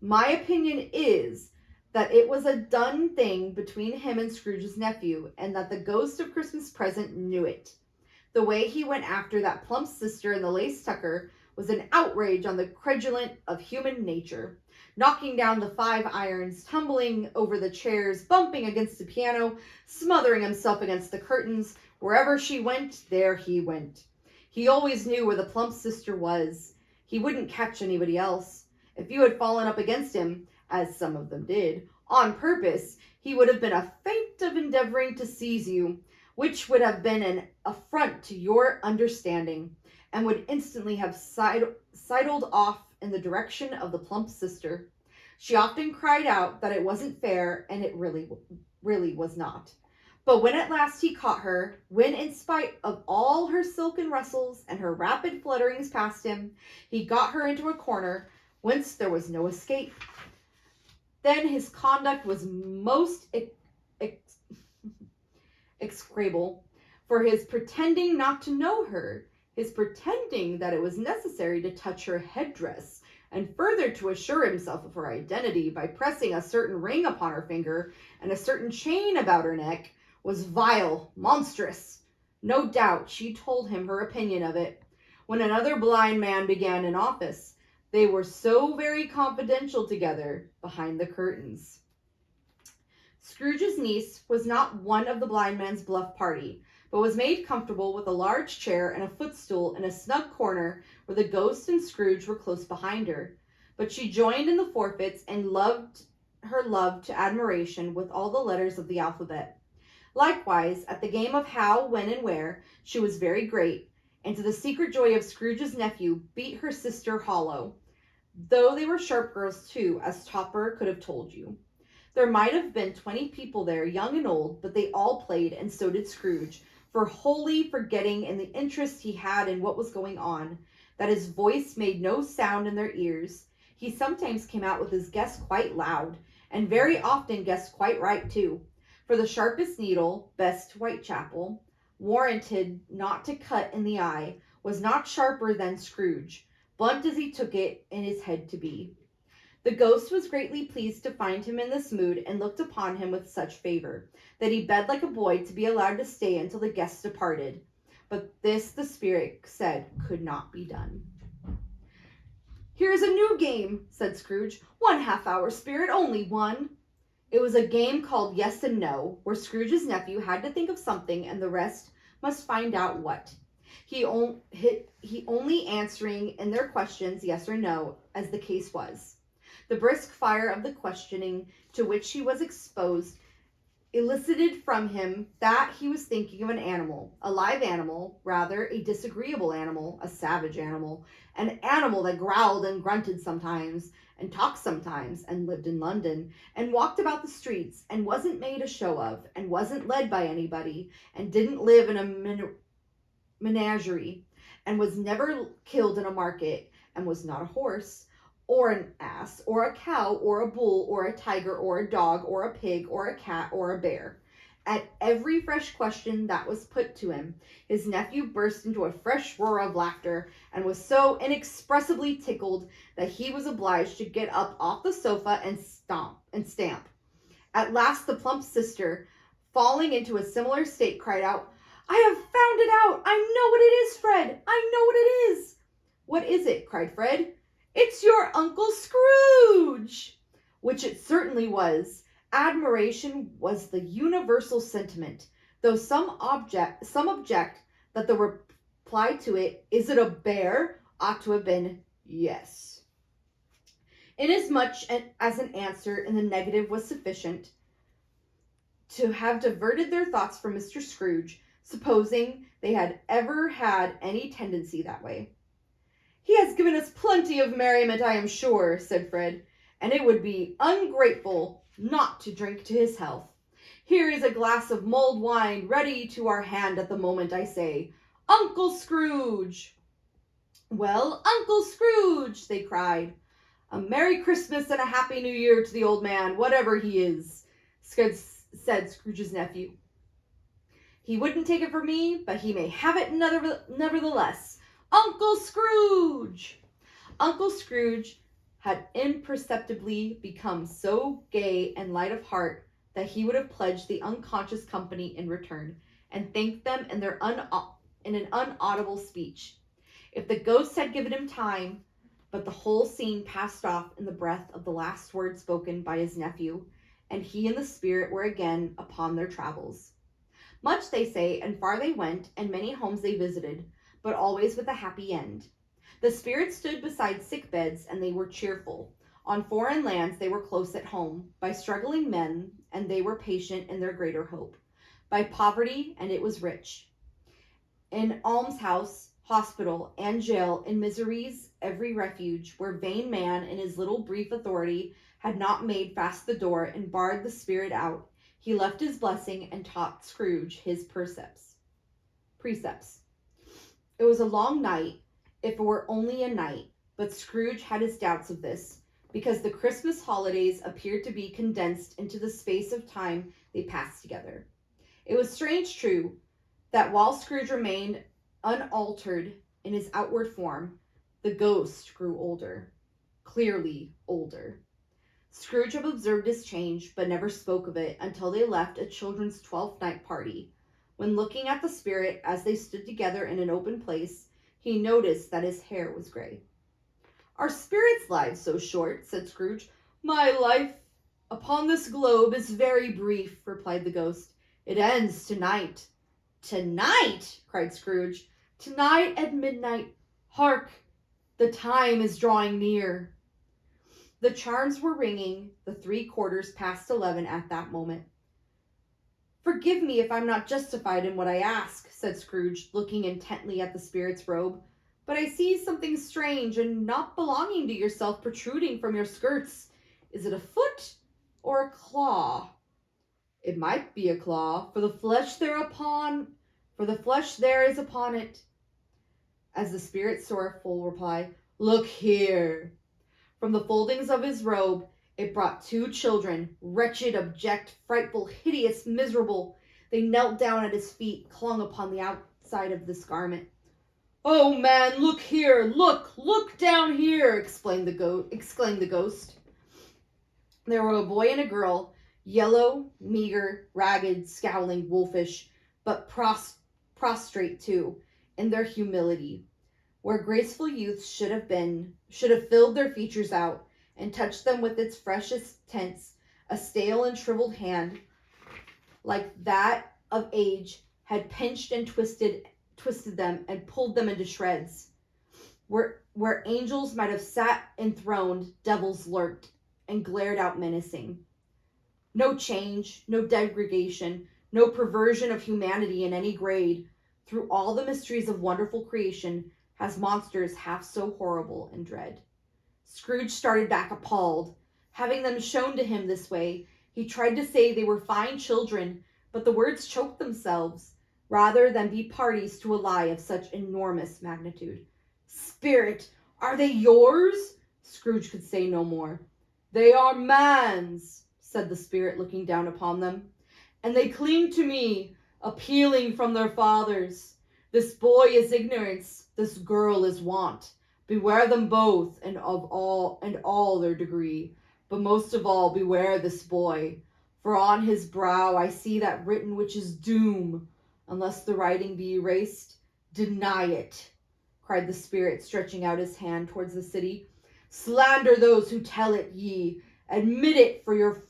My opinion is that it was a done thing between him and Scrooge's nephew, and that the ghost of Christmas present knew it. The way he went after that plump sister in the lace tucker was an outrage on the credulent of human nature. Knocking down the 5 irons, tumbling over the chairs, bumping against the piano, smothering himself against the curtains. Wherever she went, there he went. He always knew where the plump sister was. He wouldn't catch anybody else. If you had fallen up against him, as some of them did, on purpose, he would have been a feint of endeavoring to seize you, which would have been an affront to your understanding, and would instantly have sidled off in the direction of the plump sister. She often cried out that it wasn't fair, and it really was not. But when at last he caught her, when in spite of all her silken rustles and her rapid flutterings past him, he got her into a corner whence there was no escape, then his conduct was most execrable, for his pretending not to know her, his pretending that it was necessary to touch her headdress, and further to assure himself of her identity by pressing a certain ring upon her finger and a certain chain about her neck, was vile, monstrous. No doubt she told him her opinion of it. When another blind man began in office, they were so very confidential together behind the curtains. Scrooge's niece was not one of the blind man's bluff party, but was made comfortable with a large chair and a footstool in a snug corner where the ghost and Scrooge were close behind her. But she joined in the forfeits and loved her love to admiration with all the letters of the alphabet. Likewise, at the game of how, when, and where, she was very great, and to the secret joy of Scrooge's nephew, beat her sister hollow, though they were sharp girls too, as Topper could have told you. There might have been 20 people there, young and old, but they all played, and so did Scrooge, for wholly forgetting in the interest he had in what was going on, that his voice made no sound in their ears. He sometimes came out with his guess quite loud, and very often guessed quite right too, for the sharpest needle, best Whitechapel, warranted not to cut in the eye, was not sharper than Scrooge, blunt as he took it in his head to be. The ghost was greatly pleased to find him in this mood, and looked upon him with such favor, that he begged like a boy to be allowed to stay until the guests departed. But this the spirit said could not be done. "Here is a new game," said Scrooge. "1 half-hour, spirit, only one." It was a game called Yes and No, where Scrooge's nephew had to think of something, and the rest must find out what. He only answering in their questions yes or no, as the case was. The brisk fire of the questioning to which he was exposed elicited from him that he was thinking of an animal, a live animal, rather a disagreeable animal, a savage animal, an animal that growled and grunted sometimes, and talked sometimes, and lived in London, and walked about the streets, and wasn't made a show of, and wasn't led by anybody, and didn't live in a menagerie, and was never killed in a market, and was not a horse, or an ass, or a cow, or a bull, or a tiger, or a dog, or a pig, or a cat, or a bear. At every fresh question that was put to him, his nephew burst into a fresh roar of laughter, and was so inexpressibly tickled that he was obliged to get up off the sofa and stamp. At last the plump sister, falling into a similar state, cried out, "I have found it out! I know what it is, Fred! I know what it is!" "What is it?" cried Fred. "It's your Uncle Scrooge!" Which it certainly was. Admiration was the universal sentiment, though some object that the reply to it, "Is it a bear?" ought to have been yes. Inasmuch as an answer in the negative was sufficient to have diverted their thoughts from Mr. Scrooge, supposing they had ever had any tendency that way. "He has given us plenty of merriment, I am sure," said Fred, "and it would be ungrateful not to drink to his health. Here is a glass of mulled wine ready to our hand at the moment I say, 'Uncle Scrooge!'" "Well, Uncle Scrooge," they cried. "A Merry Christmas and a Happy New Year to the old man, whatever he is," said Scrooge's nephew. "He wouldn't take it from me, but he may have it nevertheless. Uncle Scrooge!" Uncle Scrooge had imperceptibly become so gay and light of heart that he would have pledged the unconscious company in return, and thanked them in an unaudible speech, if the ghosts had given him time. But the whole scene passed off in the breath of the last word spoken by his nephew, and he and the spirit were again upon their travels. Much they say, and far they went, and many homes they visited, but always with a happy end. The spirits stood beside sick beds, and they were cheerful. On foreign lands they were close at home. By struggling men, and they were patient in their greater hope. By poverty, and it was rich. In almshouse, hospital, and jail, in misery's every refuge, where vain man in his little brief authority had not made fast the door and barred the spirit out, he left his blessing and taught Scrooge his precepts. It was a long night, if it were only a night, but Scrooge had his doubts of this, because the Christmas holidays appeared to be condensed into the space of time they passed together. It was strange, true, that while Scrooge remained unaltered in his outward form, the ghost grew older, clearly older. Scrooge had observed this change, but never spoke of it until they left a children's 12th night party, when, looking at the spirit as they stood together in an open place, he noticed that his hair was gray. "Are spirits' lives so short?" said Scrooge. "My life upon this globe is very brief," replied the ghost. "It ends tonight." "Tonight!" cried Scrooge. "Tonight at midnight. Hark! The time is drawing near." The chimes were ringing the 11:15 at that moment. "Forgive me if I'm not justified in what I ask," said Scrooge, looking intently at the spirit's robe, "but I see something strange and not belonging to yourself protruding from your skirts. Is it a foot or a claw?" "It might be a claw, for the flesh there is upon it." As the spirit sorrowful reply, "Look here." From the foldings of his robe it brought 2 children, wretched, abject, frightful, hideous, miserable. They knelt down at his feet, clung upon the outside of this garment. "Oh, man, look here! Look down here!" exclaimed the ghost. There were a boy and a girl, yellow, meager, ragged, scowling, wolfish, but prostrate too, in their humility. Where graceful youth should have filled their features out, and touched them with its freshest tints, a stale and shriveled hand, like that of age, had pinched and twisted them and pulled them into shreds. Where angels might have sat enthroned, devils lurked and glared out menacing. No change, no degradation, no perversion of humanity in any grade. Through all the mysteries of wonderful creation has monsters half so horrible and dread. Scrooge started back appalled. Having them shown to him this way, he tried to say they were fine children, but the words choked themselves, rather than be parties to a lie of such enormous magnitude. Spirit, are they yours? Scrooge could say no more. They are man's, said the spirit, looking down upon them, and they cling to me, appealing from their fathers. This boy is ignorance, this girl is want. Beware them both, and all their degree, but most of all beware this boy, for on his brow I see that written which is doom. Unless the writing be erased, deny it, cried the spirit, stretching out his hand towards the city. Slander those who tell it ye. Admit it for your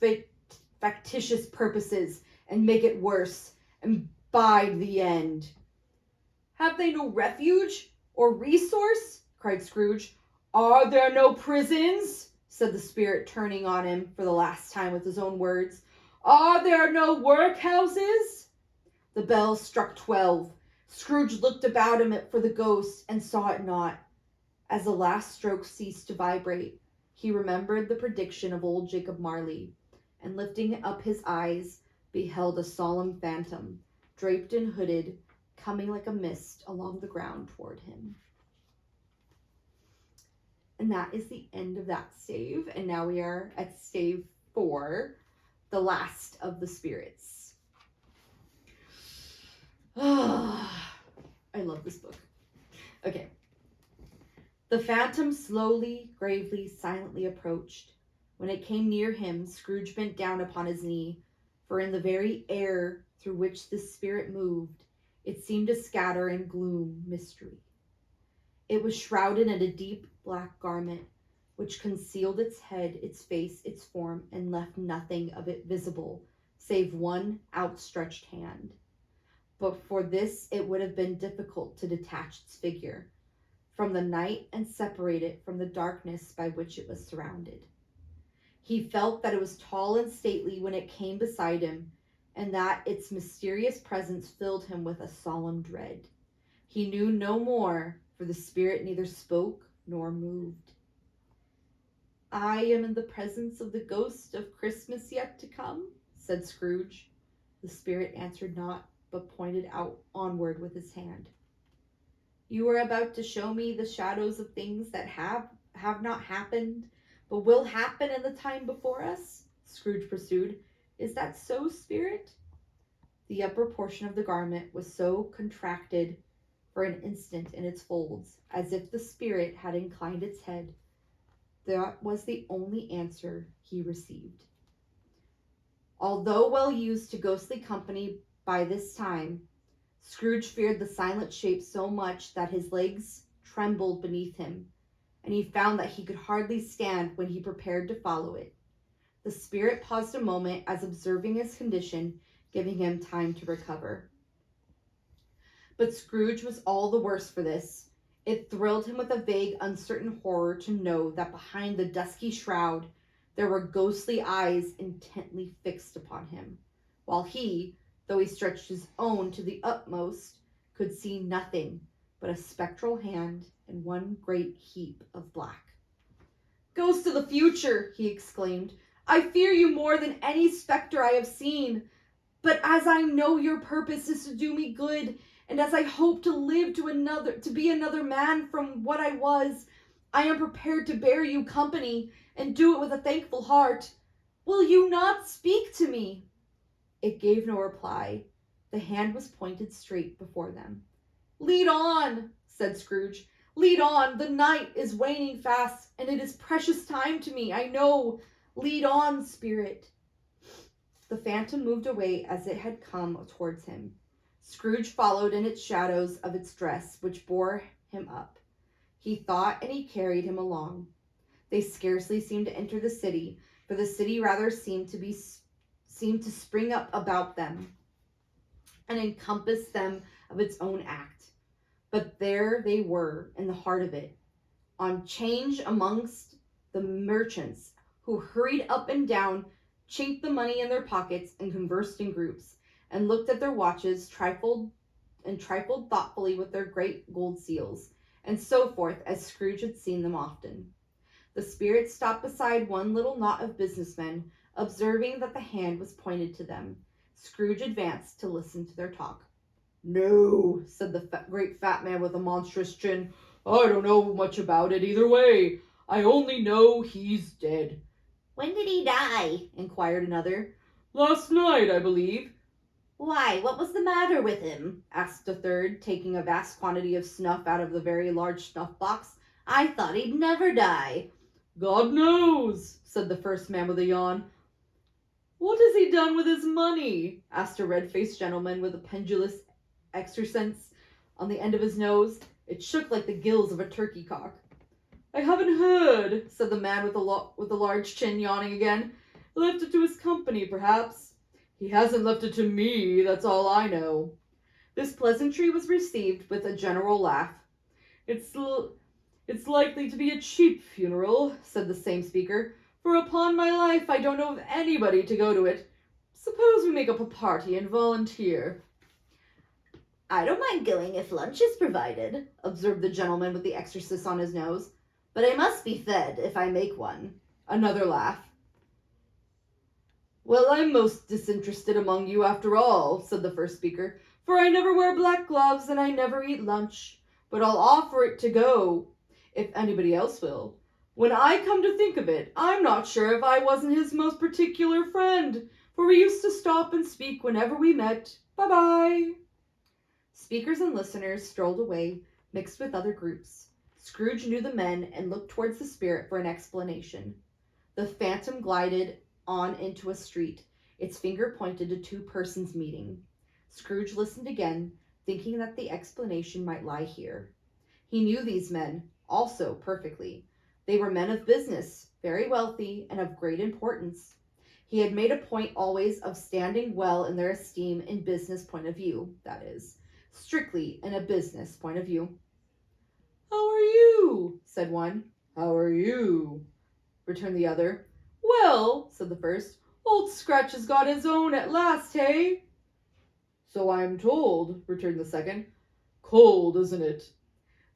factitious purposes, and make it worse, and bide the end. Have they no refuge or resource? Cried Scrooge. Are there no prisons? Said the spirit, turning on him for the last time with his own words. Are there no workhouses? The bells struck 12. Scrooge looked about him for the ghost and saw it not. As the last stroke ceased to vibrate, he remembered the prediction of old Jacob Marley, and lifting up his eyes, beheld a solemn phantom, draped and hooded, coming like a mist along the ground toward him. And that is the end of that stave. And now we are at stave 4, the last of the spirits. I love this book. Okay. The phantom slowly, gravely, silently approached. When it came near him, Scrooge bent down upon his knee, for in the very air through which this spirit moved, it seemed to scatter in gloom mystery. It was shrouded in a deep black garment, which concealed its head, its face, its form, and left nothing of it visible, save one outstretched hand. But for this it would have been difficult to detach its figure from the night and separate it from the darkness by which it was surrounded. He felt that it was tall and stately when it came beside him, and that its mysterious presence filled him with a solemn dread. He knew no more, for the spirit neither spoke nor moved. I am in the presence of the ghost of Christmas yet to come, said Scrooge. The spirit answered not, but pointed out onward with his hand. You are about to show me the shadows of things that have not happened, but will happen in the time before us, Scrooge pursued. Is that so, spirit? The upper portion of the garment was so contracted for an instant in its folds, as if the spirit had inclined its head. That was the only answer he received. Although well used to ghostly company by this time, Scrooge feared the silent shape so much that his legs trembled beneath him, and he found that he could hardly stand when he prepared to follow it. The spirit paused a moment, as observing his condition, giving him time to recover. But Scrooge was all the worse for this. It thrilled him with a vague, uncertain horror to know that behind the dusky shroud there were ghostly eyes intently fixed upon him, while he, though he stretched his own to the utmost, could see nothing but a spectral hand and one great heap of black. Ghost of the future, he exclaimed, I fear you more than any spectre I have seen. But as I know your purpose is to do me good, and as I hope to live to be another man from what I was, I am prepared to bear you company and do it with a thankful heart. Will you not speak to me? It gave no reply. The hand was pointed straight before them. Lead on, said Scrooge. Lead on. The night is waning fast, and it is precious time to me, I know. Lead on, spirit. The phantom moved away as it had come towards him. Scrooge followed in its shadows of its dress, which bore him up. He thought, and he carried him along. They scarcely seemed to enter the city, for the city rather seemed to spring up about them and encompass them of its own act. But there they were, in the heart of it, on change amongst the merchants, who hurried up and down, chinked the money in their pockets, and conversed in groups, and looked at their watches, trifled thoughtfully with their great gold seals, and so forth, as Scrooge had seen them often. The spirit stopped beside one little knot of businessmen, observing that the hand was pointed to them. Scrooge advanced to listen to their talk. "No," said the great fat man with a monstrous chin. "I don't know much about it either way. I only know he's dead." "When did he die?" inquired another. "Last night, I believe." "Why, what was the matter with him?" asked a third, taking a vast quantity of snuff out of the very large snuff box. "I thought he'd never die." "God knows," said the first man with a yawn. "What has he done with his money?" asked a red-faced gentleman with a pendulous excrescence on the end of his nose. It shook like the gills of a turkey cock. "I haven't heard," said the man with the large chin, yawning again. "Left it to his company, perhaps." "He hasn't left it to me, that's all I know." This pleasantry was received with a general laugh. It's likely to be a cheap funeral," said the same speaker, "for upon my life I don't know of anybody to go to it. Suppose we make up a party and volunteer." "I don't mind going if lunch is provided," observed the gentleman with the exorcist on his nose. "But I must be fed if I make one." Another laugh. "Well, I'm most disinterested among you after all," said the first speaker, "for I never wear black gloves and I never eat lunch. But I'll offer it to go, if anybody else will. When I come to think of it, I'm not sure if I wasn't his most particular friend, for we used to stop and speak whenever we met. Bye-bye." Speakers and listeners strolled away, mixed with other groups. Scrooge knew the men and looked towards the spirit for an explanation. The phantom glided on into a street. Its finger pointed to two persons meeting. Scrooge listened again, thinking that the explanation might lie here. He knew these men, also, perfectly. They were men of business, very wealthy, and of great importance. He had made a point always of standing well in their esteem in business point of view, that is, strictly in a business point of view. "How are you?" said one. "How are you?" returned the other. "Well," said the first, "Old Scratch has got his own at last, hey?" "So I am told," returned the second. "Cold, isn't it?"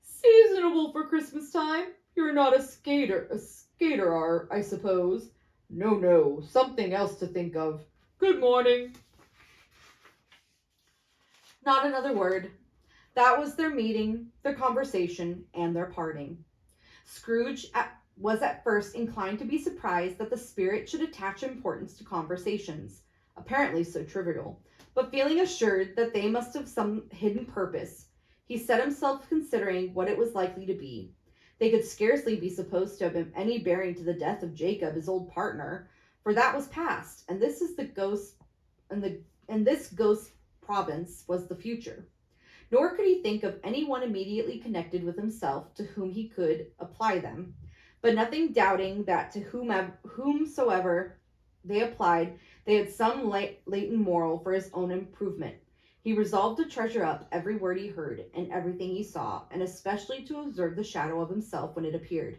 "Seasonable for Christmas time. You're not a skater are, I suppose?" No, something else to think of. Good morning." Not another word. That was their meeting, their conversation, and their parting. Scrooge was at first inclined to be surprised that the spirit should attach importance to conversations, apparently so trivial, but feeling assured that they must have some hidden purpose, he set himself considering what it was likely to be. They could scarcely be supposed to have any bearing to the death of Jacob, his old partner, for that was past, and this ghost province was the future. Nor could he think of any one immediately connected with himself to whom he could apply them, but nothing doubting that to whomsoever they applied, they had some latent moral for his own improvement. He resolved to treasure up every word he heard and everything he saw, and especially to observe the shadow of himself when it appeared.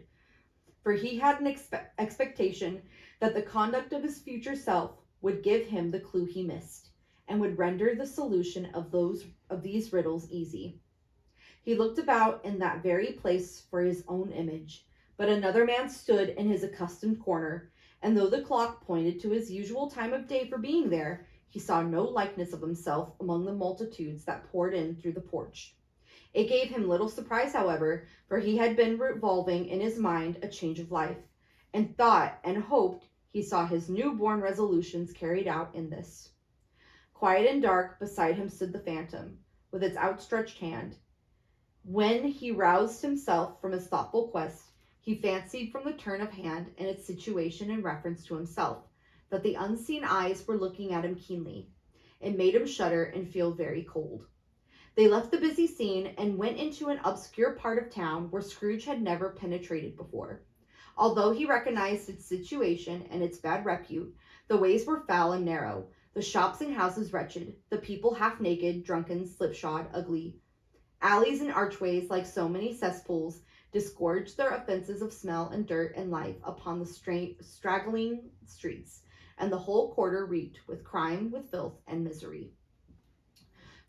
For he had an expectation that the conduct of his future self would give him the clue he missed, and would render the solution of these riddles easy. He looked about in that very place for his own image, but another man stood in his accustomed corner, and though the clock pointed to his usual time of day for being there, he saw no likeness of himself among the multitudes that poured in through the porch. It gave him little surprise, however, for he had been revolving in his mind a change of life, and thought and hoped he saw his new-born resolutions carried out in this. Quiet and dark, beside him stood the phantom, with its outstretched hand. When he roused himself from his thoughtful quest, he fancied from the turn of hand and its situation in reference to himself, that the unseen eyes were looking at him keenly. It made him shudder and feel very cold. They left the busy scene and went into an obscure part of town where Scrooge had never penetrated before. Although he recognized its situation and its bad repute, the ways were foul and narrow, the shops and houses wretched, the people half naked, drunken, slipshod, ugly. Alleys and archways, like so many cesspools, disgorged their offenses of smell and dirt and life upon the straggling streets, and the whole quarter reeked with crime, with filth, and misery.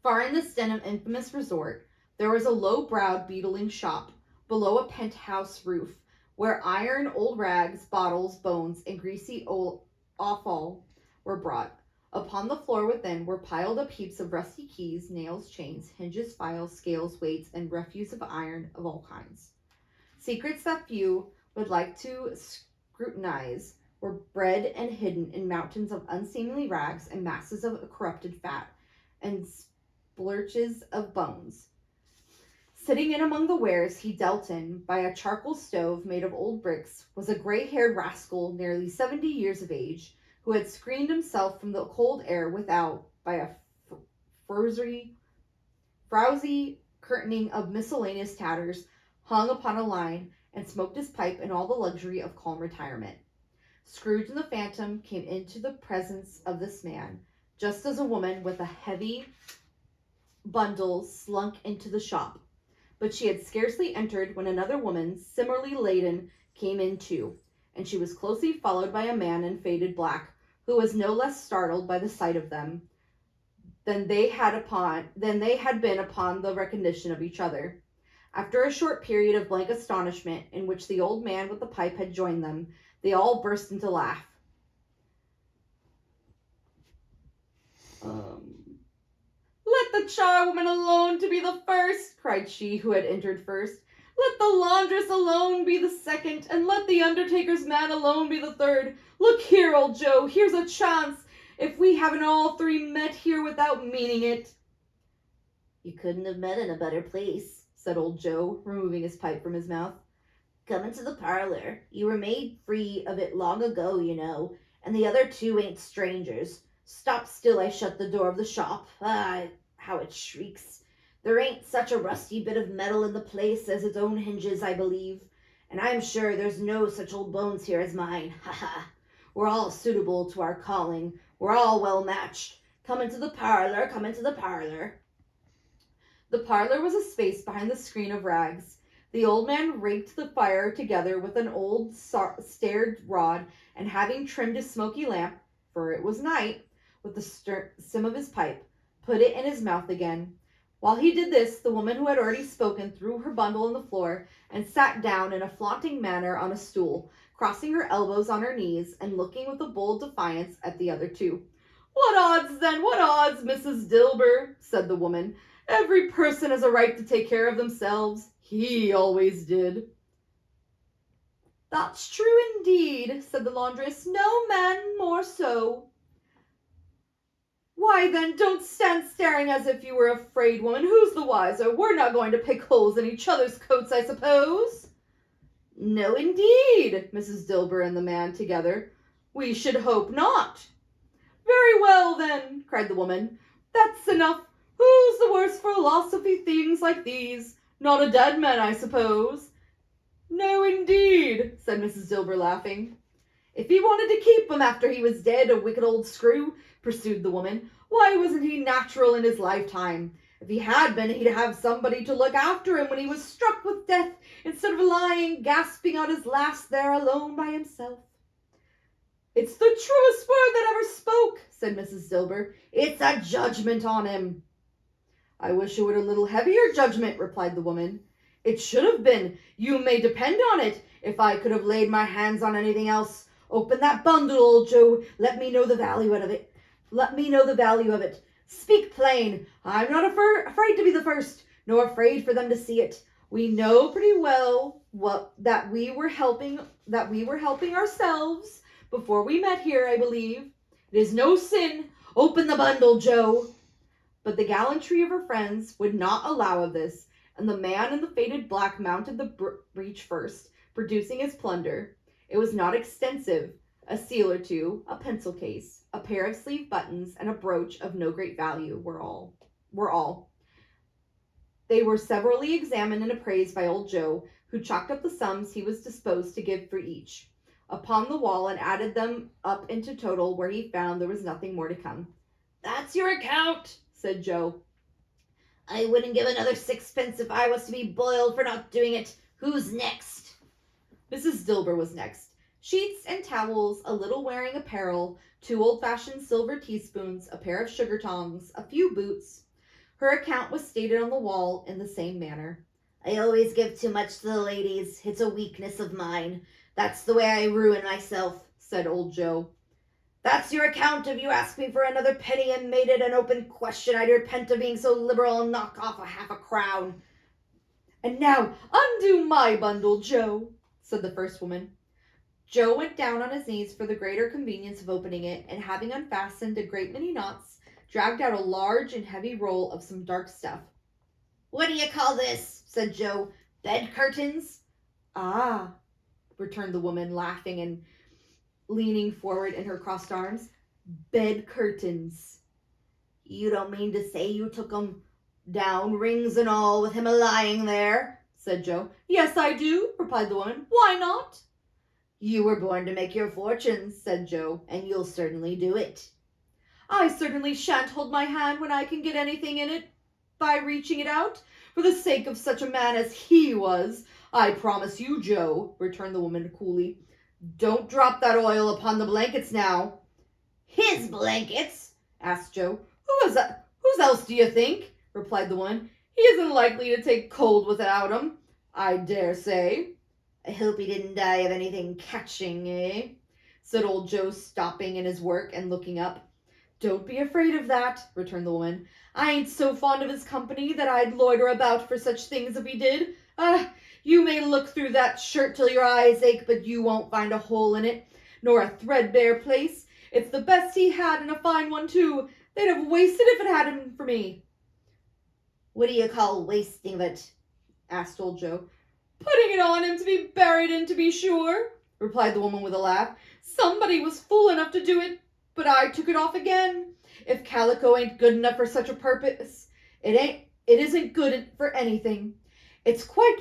Far in this den of infamous resort, there was a low-browed, beetling shop, below a penthouse roof, where iron, old rags, bottles, bones, and greasy old offal were brought. Upon the floor within were piled up heaps of rusty keys, nails, chains, hinges, files, scales, weights, and refuse of iron of all kinds. Secrets that few would like to scrutinize were bred and hidden in mountains of unseemly rags and masses of corrupted fat and splurches of bones. Sitting in among the wares he dealt in by a charcoal stove made of old bricks was a gray-haired rascal nearly 70 years of age, who had screened himself from the cold air without by a frowsy curtaining of miscellaneous tatters hung upon a line, and smoked his pipe in all the luxury of calm retirement. Scrooge and the Phantom came into the presence of this man, just as a woman with a heavy bundle slunk into the shop. But she had scarcely entered when another woman, similarly laden, came in too, and she was closely followed by a man in faded black, who was no less startled by the sight of them than they had been upon the recognition of each other. After a short period of blank astonishment, in which the old man with the pipe had joined them, they all burst into laugh. Let the charwoman alone to be the first, cried she who had entered first. Let the laundress alone be the second, and let the undertaker's man alone be the third. Look here, old Joe, here's a chance, if we haven't all three met here without meaning it. You couldn't have met in a better place, said old Joe, removing his pipe from his mouth. Come into the parlor. You were made free of it long ago, you know, and the other two ain't strangers. Stop still, I shut the door of the shop. Ah, how it shrieks. There ain't such a rusty bit of metal in the place as its own hinges, I believe, and I'm sure there's no such old bones here as mine. Ha ha! We're all suitable to our calling. We're all well matched. Come into the parlor, come into the parlor. The parlor was a space behind the screen of rags. The old man raked the fire together with an old starred rod, and having trimmed his smoky lamp, for it was night, with the stem of his pipe, put it in his mouth again. While he did this, the woman who had already spoken threw her bundle on the floor and sat down in a flaunting manner on a stool, crossing her elbows on her knees and looking with a bold defiance at the other two. What odds, then? What odds, Mrs. Dilber? Said the woman. Every person has a right to take care of themselves. He always did. That's true indeed, said the laundress. No man more so. Why, then, don't stand staring as if you were afraid, woman. Who's the wiser? We're not going to pick holes in each other's coats, I suppose. No, indeed, Mrs. Dilber and the man together. We should hope not. Very well, then, cried the woman. That's enough. Who's the worse for philosophy things like these? Not a dead man, I suppose. No, indeed, said Mrs. Dilber, laughing. If he wanted to keep him after he was dead, a wicked old screw, pursued the woman, why wasn't he natural in his lifetime? If he had been, he'd have somebody to look after him when he was struck with death, instead of lying, gasping out his last there alone by himself. It's the truest word that ever spoke, said Mrs. Dilber. It's a judgment on him. I wish it were a little heavier judgment, replied the woman. It should have been. You may depend on it. If I could have laid my hands on anything else. Open that bundle, old Joe. Let me know the value of it. Let me know the value of it. Speak plain. I'm not afraid to be the first, nor afraid for them to see it. We know pretty well that we were helping ourselves before we met here, I believe. It is no sin. Open the bundle, Joe. But the gallantry of her friends would not allow of this, and the man in the faded black mounted the breach first, producing his plunder. It was not extensive. A seal or two, a pencil case, a pair of sleeve buttons, and a brooch of no great value were all. They were severally examined and appraised by old Joe, who chalked up the sums he was disposed to give for each upon the wall and added them up into total, where he found there was nothing more to come. That's your account, said Joe. I wouldn't give another sixpence if I was to be boiled for not doing it. Who's next? Mrs. Dilber was next. Sheets and towels, a little wearing apparel, 2 old-fashioned silver teaspoons, a pair of sugar tongs, a few boots. Her account was stated on the wall in the same manner. I always give too much to the ladies. It's a weakness of mine. That's the way I ruin myself, said old Joe. That's your account if you ask me for another penny and made it an open question. I'd repent of being so liberal and knock off a half a crown. And now undo my bundle, Joe, said the first woman. Joe went down on his knees for the greater convenience of opening it, and having unfastened a great many knots, dragged out a large and heavy roll of some dark stuff. What do you call this? Said Joe. Bed curtains? Ah, returned the woman, laughing and leaning forward in her crossed arms. Bed curtains. You don't mean to say you took 'em down, rings and all, with him a-lying there? Said Joe. Yes, I do, replied the woman. Why not? You were born to make your fortune, said Joe, and you'll certainly do it. I certainly shan't hold my hand when I can get anything in it by reaching it out, for the sake of such a man as he was. I promise you, Joe, returned the woman coolly. Don't drop that oil upon the blankets now. His blankets? Asked Joe. Whose else do you think? Replied the woman. He isn't likely to take cold without 'em, I dare say. I hope he didn't die of anything catching, eh? Said old Joe, stopping in his work and looking up. Don't be afraid of that, returned the woman. I ain't so fond of his company that I'd loiter about for such things if he did. You may look through that shirt till your eyes ache, but you won't find a hole in it, nor a threadbare place. It's the best he had, and a fine one too. They'd have wasted if it hadn't been for me. What do you call wasting of it? Asked old Joe. Putting it on him to be buried in, to be sure, replied the woman with a laugh. Somebody was fool enough to do it, but I took it off again. If calico ain't good enough for such a purpose, it isn't good for anything. It's quite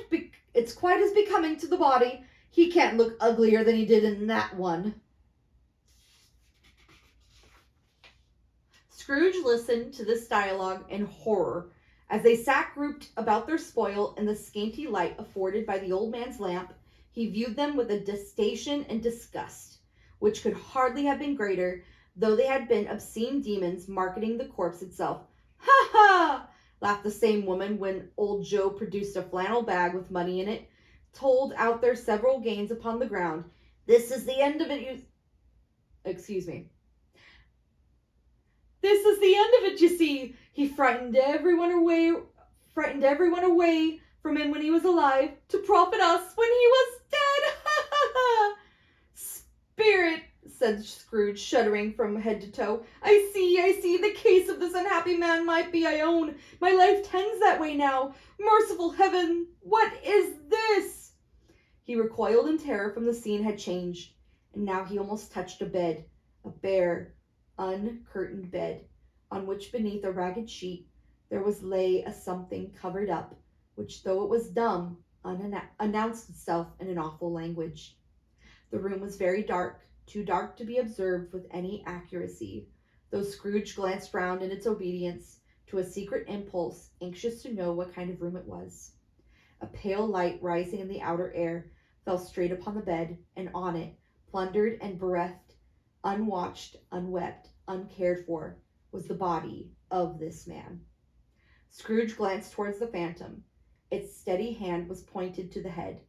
as becoming to the body. He can't look uglier than he did in that one. Scrooge listened to this dialogue in horror. As they sat grouped about their spoil in the scanty light afforded by the old man's lamp, he viewed them with a disdain and disgust, which could hardly have been greater, though they had been obscene demons marketing the corpse itself. Ha ha! Laughed the same woman when old Joe produced a flannel bag with money in it, told out their several gains upon the ground. This is the end of it, This is the end of it, you see. He frightened everyone away from him when he was alive, to profit us when he was dead. Ha ha ha! Spirit, said Scrooge, shuddering from head to toe. I see, the case of this unhappy man might be I own. My life tends that way now. Merciful heaven, what is this? He recoiled in terror, from the scene had changed, and now he almost touched a bed, a bare, uncurtained bed, on which beneath a ragged sheet there lay a something covered up, which, though it was dumb, announced itself in an awful language. The room was very dark, too dark to be observed with any accuracy, though Scrooge glanced round in its obedience to a secret impulse, anxious to know what kind of room it was. A pale light rising in the outer air fell straight upon the bed, and on it, plundered and bereft, unwatched, unwept, uncared for, was the body of this man. Scrooge glanced towards the phantom. Its steady hand was pointed to the head.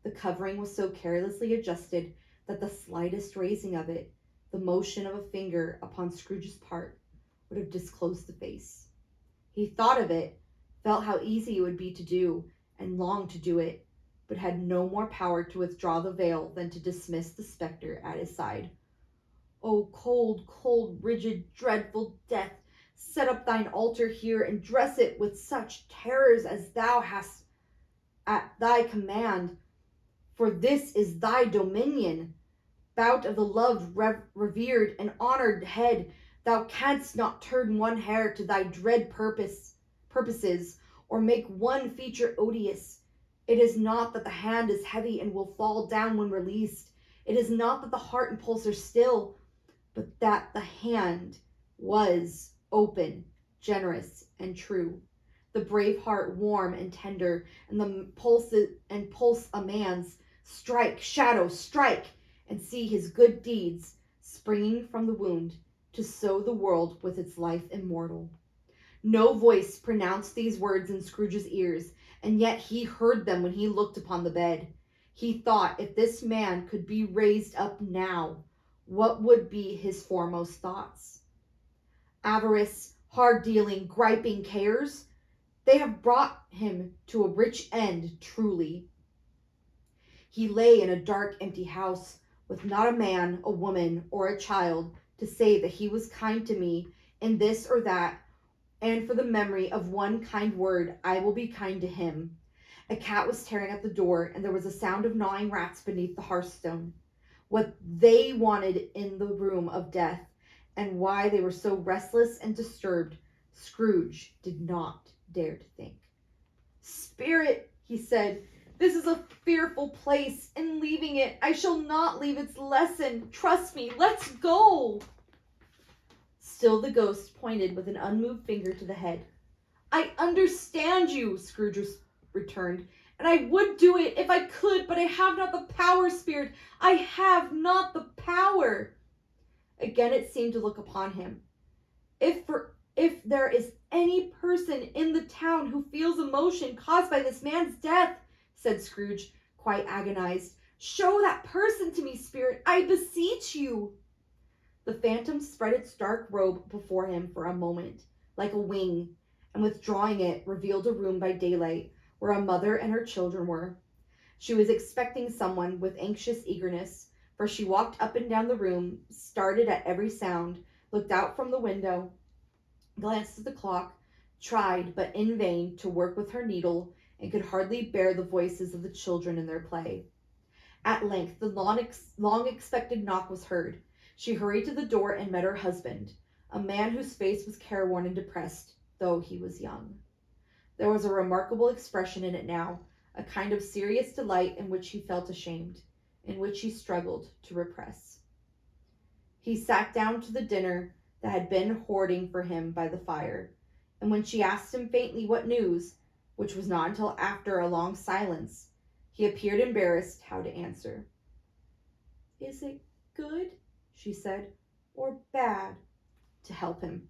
The covering was so carelessly adjusted that the slightest raising of it, the motion of a finger upon Scrooge's part, would have disclosed the face. He thought of it, felt how easy it would be to do, and longed to do it, but had no more power to withdraw the veil than to dismiss the spectre at his side. O cold, cold, rigid, dreadful death, set up thine altar here, and dress it with such terrors as thou hast at thy command. For this is thy dominion. Bout of the loved, revered, and honored head, thou canst not turn one hair to thy dread purposes, or make one feature odious. It is not that the hand is heavy and will fall down when released. It is not that the heart and pulse are still, but that the hand was open, generous, and true. The brave heart warm and tender, and the pulse a man's. Strike, shadow, strike, and see his good deeds springing from the wound to sow the world with its life immortal. No voice pronounced these words in Scrooge's ears, and yet he heard them when he looked upon the bed. He thought, if this man could be raised up now, what would be his foremost thoughts? Avarice, hard-dealing, griping cares, they have brought him to a rich end, truly. He lay in a dark, empty house, with not a man, a woman, or a child to say that he was kind to me in this or that, and for the memory of one kind word, I will be kind to him. A cat was tearing at the door, and there was a sound of gnawing rats beneath the hearthstone. What they wanted in the room of death, and why they were so restless and disturbed, Scrooge did not dare to think. "Spirit," he said, "this is a fearful place. In leaving it, I shall not leave its lesson. Trust me, let's go." Still the ghost pointed with an unmoved finger to the head. "I understand you," Scrooge returned, "and I would do it if I could, but I have not the power, Spirit. I have not the power." Again it seemed to look upon him. If there is any person in the town who feels emotion caused by this man's death," said Scrooge, quite agonized, "show that person to me, Spirit, I beseech you." The phantom spread its dark robe before him for a moment, like a wing, and withdrawing it, revealed a room by daylight, where a mother and her children were. She was expecting someone with anxious eagerness, for she walked up and down the room, started at every sound, looked out from the window, glanced at the clock, tried, but in vain, to work with her needle, and could hardly bear the voices of the children in their play. At length the long-expected knock was heard. She hurried to the door and met her husband, a man whose face was careworn and depressed, though he was young. There was a remarkable expression in it now, a kind of serious delight in which he felt ashamed, in which he struggled to repress. He sat down to the dinner that had been hoarding for him by the fire, and when she asked him faintly what news, which was not until after a long silence, he appeared embarrassed how to answer. "Is it good," she said, "or bad?" To help him.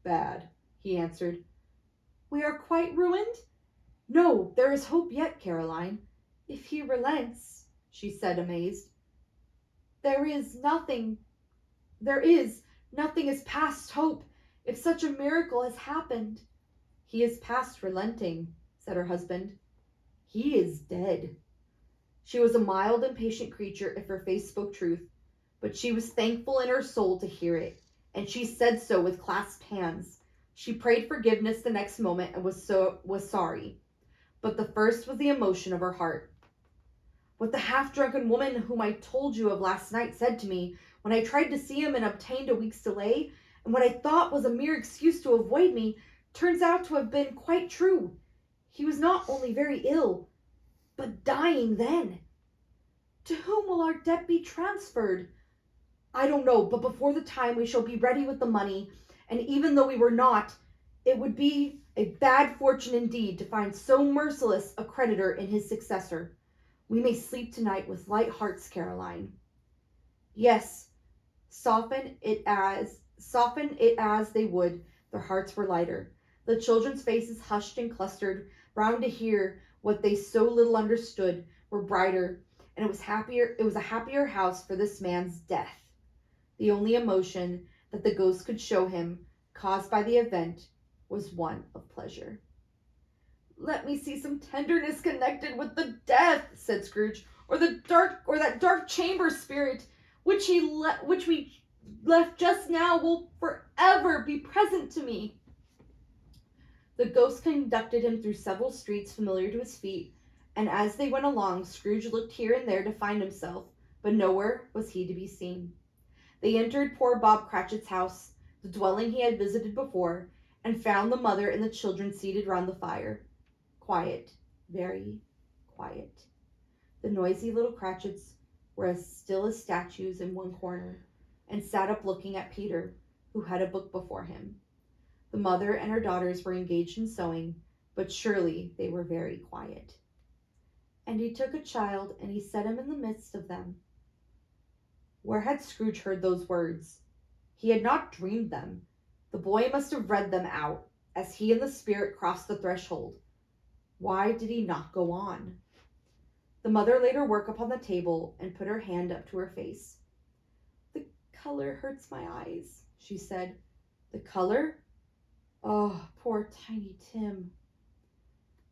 "Bad," he answered. "We are quite ruined?" "No, there is hope yet, Caroline." "If he relents," she said, amazed. There is nothing is past hope, if such a miracle has happened." "He is past relenting," said her husband. "He is dead." She was a mild and patient creature if her face spoke truth, but she was thankful in her soul to hear it, and she said so with clasped hands. She prayed forgiveness the next moment and was sorry, but the first was the emotion of her heart. "What the half-drunken woman whom I told you of last night said to me, when I tried to see him and obtained a week's delay, and what I thought was a mere excuse to avoid me, turns out to have been quite true. He was not only very ill, but dying then. To whom will our debt be transferred? I don't know, but before the time we shall be ready with the money, and even though we were not, it would be a bad fortune indeed to find so merciless a creditor in his successor. We may sleep tonight with light hearts, Caroline." Yes, soften it as they would, their hearts were lighter. The children's faces, hushed and clustered round to hear what they so little understood, were brighter, and it was a happier house for this man's death. The only emotion that the ghost could show him, caused by the event, was one of pleasure. "Let me see some tenderness connected with the death," said Scrooge, or that dark chamber, Spirit, which we left just now will forever be present to me." The ghost conducted him through several streets familiar to his feet, and as they went along, Scrooge looked here and there to find himself, but nowhere was he to be seen. They entered poor Bob Cratchit's house, the dwelling he had visited before, and found the mother and the children seated round the fire. Quiet, very quiet. The noisy little Cratchits were as still as statues in one corner, and sat up looking at Peter, who had a book before him. The mother and her daughters were engaged in sewing, but surely they were very quiet. "And he took a child, and he set him in the midst of them." Where had Scrooge heard those words? He had not dreamed them. The boy must have read them out. as he and the spirit crossed the threshold. Why did he not go on? The mother laid her work upon the table and put her hand up to her face. The color hurts my eyes, she said. The color? Oh, poor Tiny Tim.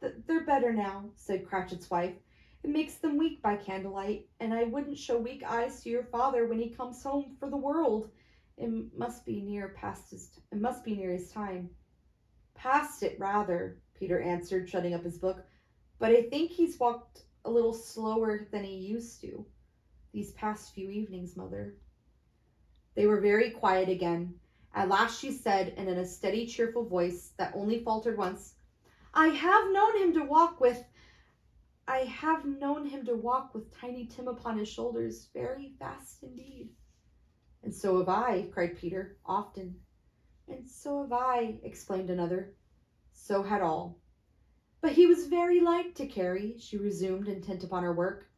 They're better now, said Cratchit's wife. It makes them weak by candlelight, and I wouldn't show weak eyes to your father when he comes home for the world. It must be near his time. Past it, rather, Peter answered, shutting up his book. But I think he's walked a little slower than he used to these past few evenings, Mother. They were very quiet again. At last she said, and in a steady, cheerful voice that only faltered once, I have known him to walk with Tiny Tim upon his shoulders very fast indeed. And so have I, cried Peter, often. And so have I, exclaimed another. So had all. But he was very light to carry, she resumed, intent upon her work.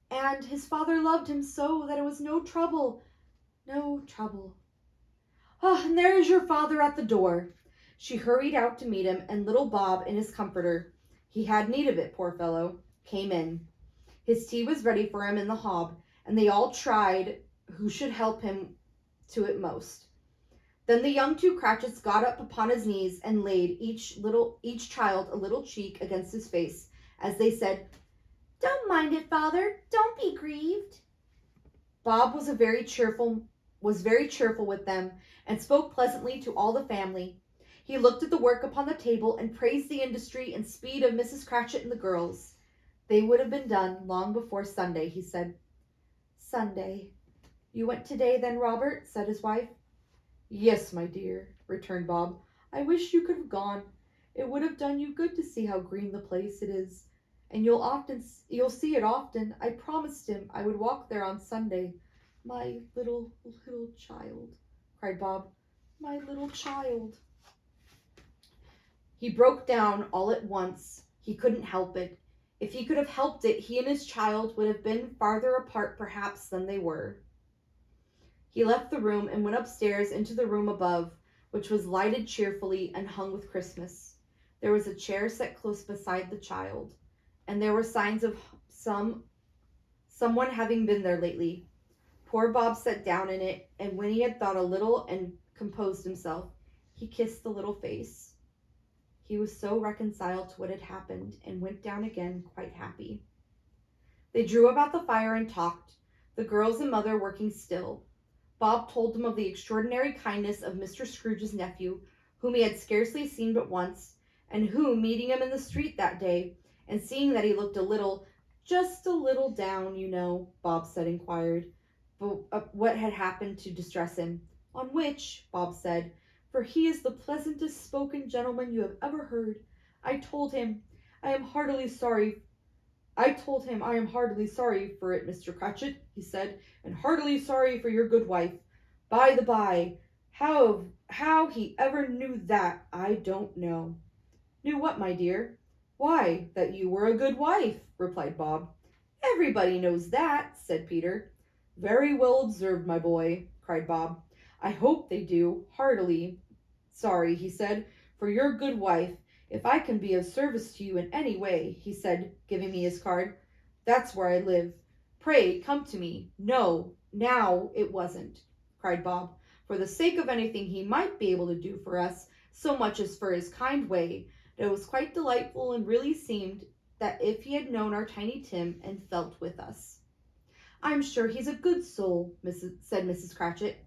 And his father loved him so that it was no trouble. Ah, and there is your father at the door. She hurried out to meet him, and little Bob in his comforter, he had need of it, poor fellow, came in. His tea was ready for him in the hob, and they all tried who should help him to it most. Then the young two Cratchits got up upon his knees and laid each child a little cheek against his face, as they said, Don't mind it, father. Don't be grieved. Bob was very cheerful with them, and spoke pleasantly to all the family. He looked at the work upon the table and praised the industry and speed of Mrs. Cratchit and the girls. They would have been done long before Sunday, he said. Sunday. You went today then, Robert? Said his wife. Yes, my dear, returned Bob. I wish you could have gone. It would have done you good to see how green the place it is. And you'll see it often. I promised him I would walk there on Sunday. My little child, cried Bob. My little child. He broke down all at once. He couldn't help it. If he could have helped it, he and his child would have been farther apart perhaps than they were. He left the room and went upstairs into the room above, which was lighted cheerfully and hung with Christmas. There was a chair set close beside the child, and there were signs of someone having been there lately. Poor Bob sat down in it, and when he had thought a little and composed himself, he kissed the little face. He was so reconciled to what had happened, and went down again quite happy. They drew about the fire and talked, the girls and mother working still. Bob told them of the extraordinary kindness of Mr. Scrooge's nephew, whom he had scarcely seen but once, and who, meeting him in the street that day, and seeing that he looked just a little down, you know, Bob said, inquired, but what had happened to distress him. On which, Bob said, for he is the pleasantest spoken gentleman you have ever heard, I told him I am heartily sorry for it, Mr. Cratchit, he said, and heartily sorry for your good wife. By the by, how he ever knew that, I don't know. Knew what, my dear? Why, that you were a good wife, replied Bob. Everybody knows that, said Peter. Very well observed, my boy, cried Bob. I hope they do, heartily sorry, he said, for your good wife. If I can be of service to you in any way, he said, giving me his card, that's where I live. Pray come to me. No, now it wasn't, cried Bob, for the sake of anything he might be able to do for us, so much as for his kind way. It was quite delightful, and really seemed that if he had known our Tiny Tim and felt with us. I'm sure he's a good soul, said Mrs. Cratchit.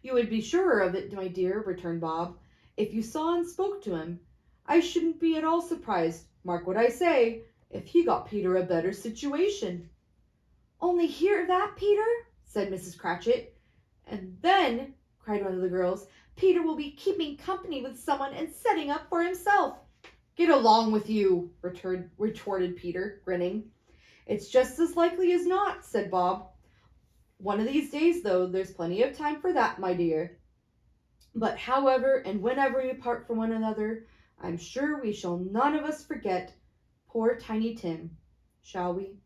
You would be surer of it, my dear, returned Bob, if you saw and spoke to him. I shouldn't be at all surprised, mark what I say, if he got Peter a better situation. Only hear that, Peter, said Mrs. Cratchit. And then, cried one of the girls, Peter will be keeping company with someone and setting up for himself. Get along with you, retorted Peter, grinning. It's just as likely as not, said Bob. One of these days, though, there's plenty of time for that, my dear. But however and whenever we part from one another, I'm sure we shall none of us forget poor Tiny Tim, shall we?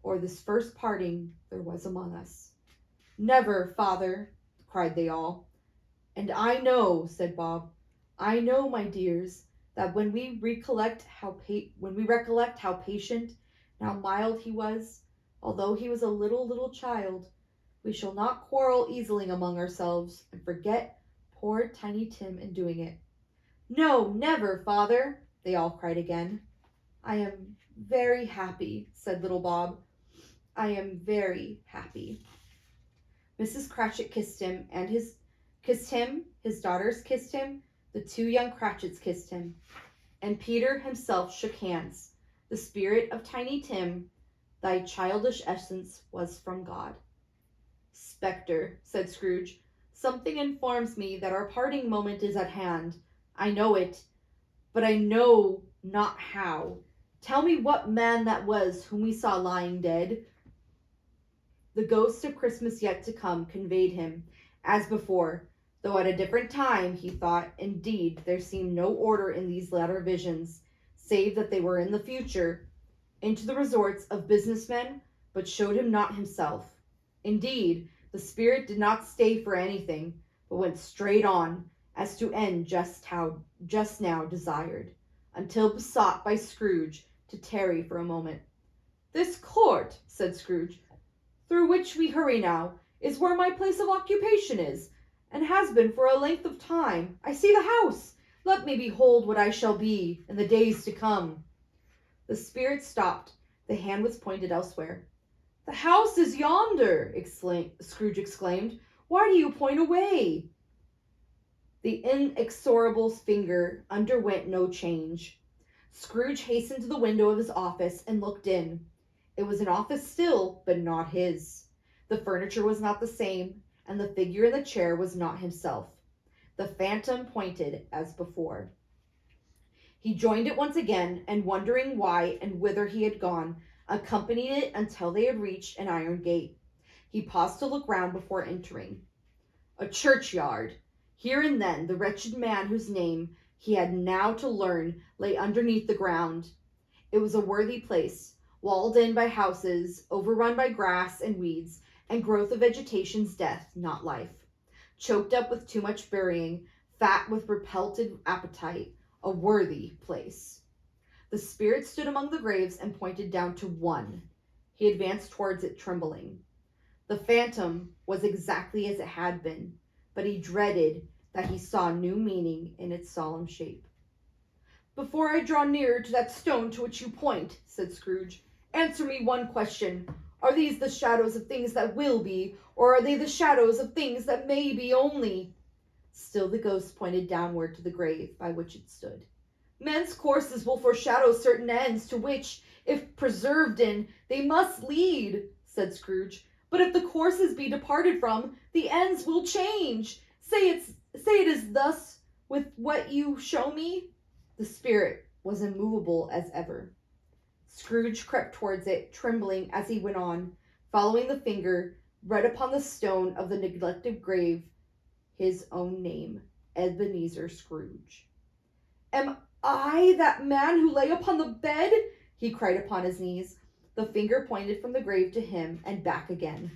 Or this first parting there was among us. Never, father, cried they all. And I know, said Bob, I know, my dears, that when we recollect how patient, and how mild he was, although he was a little child, we shall not quarrel easily among ourselves, and forget poor Tiny Tim in doing it. No, never, father, they all cried again. I am very happy, said little Bob. I am very happy. Mrs. Cratchit kissed him, his daughters kissed him, the 2 young Cratchits kissed him, and Peter himself shook hands. The spirit of Tiny Tim, thy childish essence was from God. Spectre, said Scrooge, something informs me that our parting moment is at hand. I know it, but I know not how. Tell me what man that was whom we saw lying dead. The ghost of Christmas yet to come conveyed him, as before, though at a different time, he thought. Indeed, there seemed no order in these latter visions, save that they were in the future, into the resorts of businessmen, but showed him not himself. Indeed, the spirit did not stay for anything, but went straight on, as to end just now desired, until besought by Scrooge to tarry for a moment. This court, said Scrooge, through which we hurry now, is where my place of occupation is, and has been for a length of time. I see the house. Let me behold what I shall be in the days to come. The spirit stopped. The hand was pointed elsewhere. The house is yonder, Scrooge exclaimed. Why do you point away? The inexorable finger underwent no change. Scrooge hastened to the window of his office and looked in. It was an office still, but not his. The furniture was not the same, and the figure in the chair was not himself. The phantom pointed as before. He joined it once again, and wondering why and whither he had gone, accompanied it until they had reached an iron gate. He paused to look round before entering. A churchyard. Here and then the wretched man whose name he had now to learn lay underneath the ground. It was a worthy place, walled in by houses, overrun by grass and weeds, and growth of vegetation's death, not life. Choked up with too much burying, fat with repelled appetite, a worthy place. The spirit stood among the graves and pointed down to one. He advanced towards it, trembling. The phantom was exactly as it had been, but he dreaded that he saw new meaning in its solemn shape. Before I draw nearer to that stone to which you point, said Scrooge, answer me one question. Are these the shadows of things that will be, or are they the shadows of things that may be only? Still the ghost pointed downward to the grave by which it stood. Men's courses will foreshadow certain ends to which, if preserved in, they must lead, said Scrooge. But if the courses be departed from, the ends will change. Say it is thus with what you show me. The spirit was immovable as ever. Scrooge crept towards it, trembling as he went on, following the finger, read upon the stone of the neglected grave his own name, Ebenezer Scrooge. Am I that man who lay upon the bed? He cried upon his knees. The finger pointed from the grave to him and back again.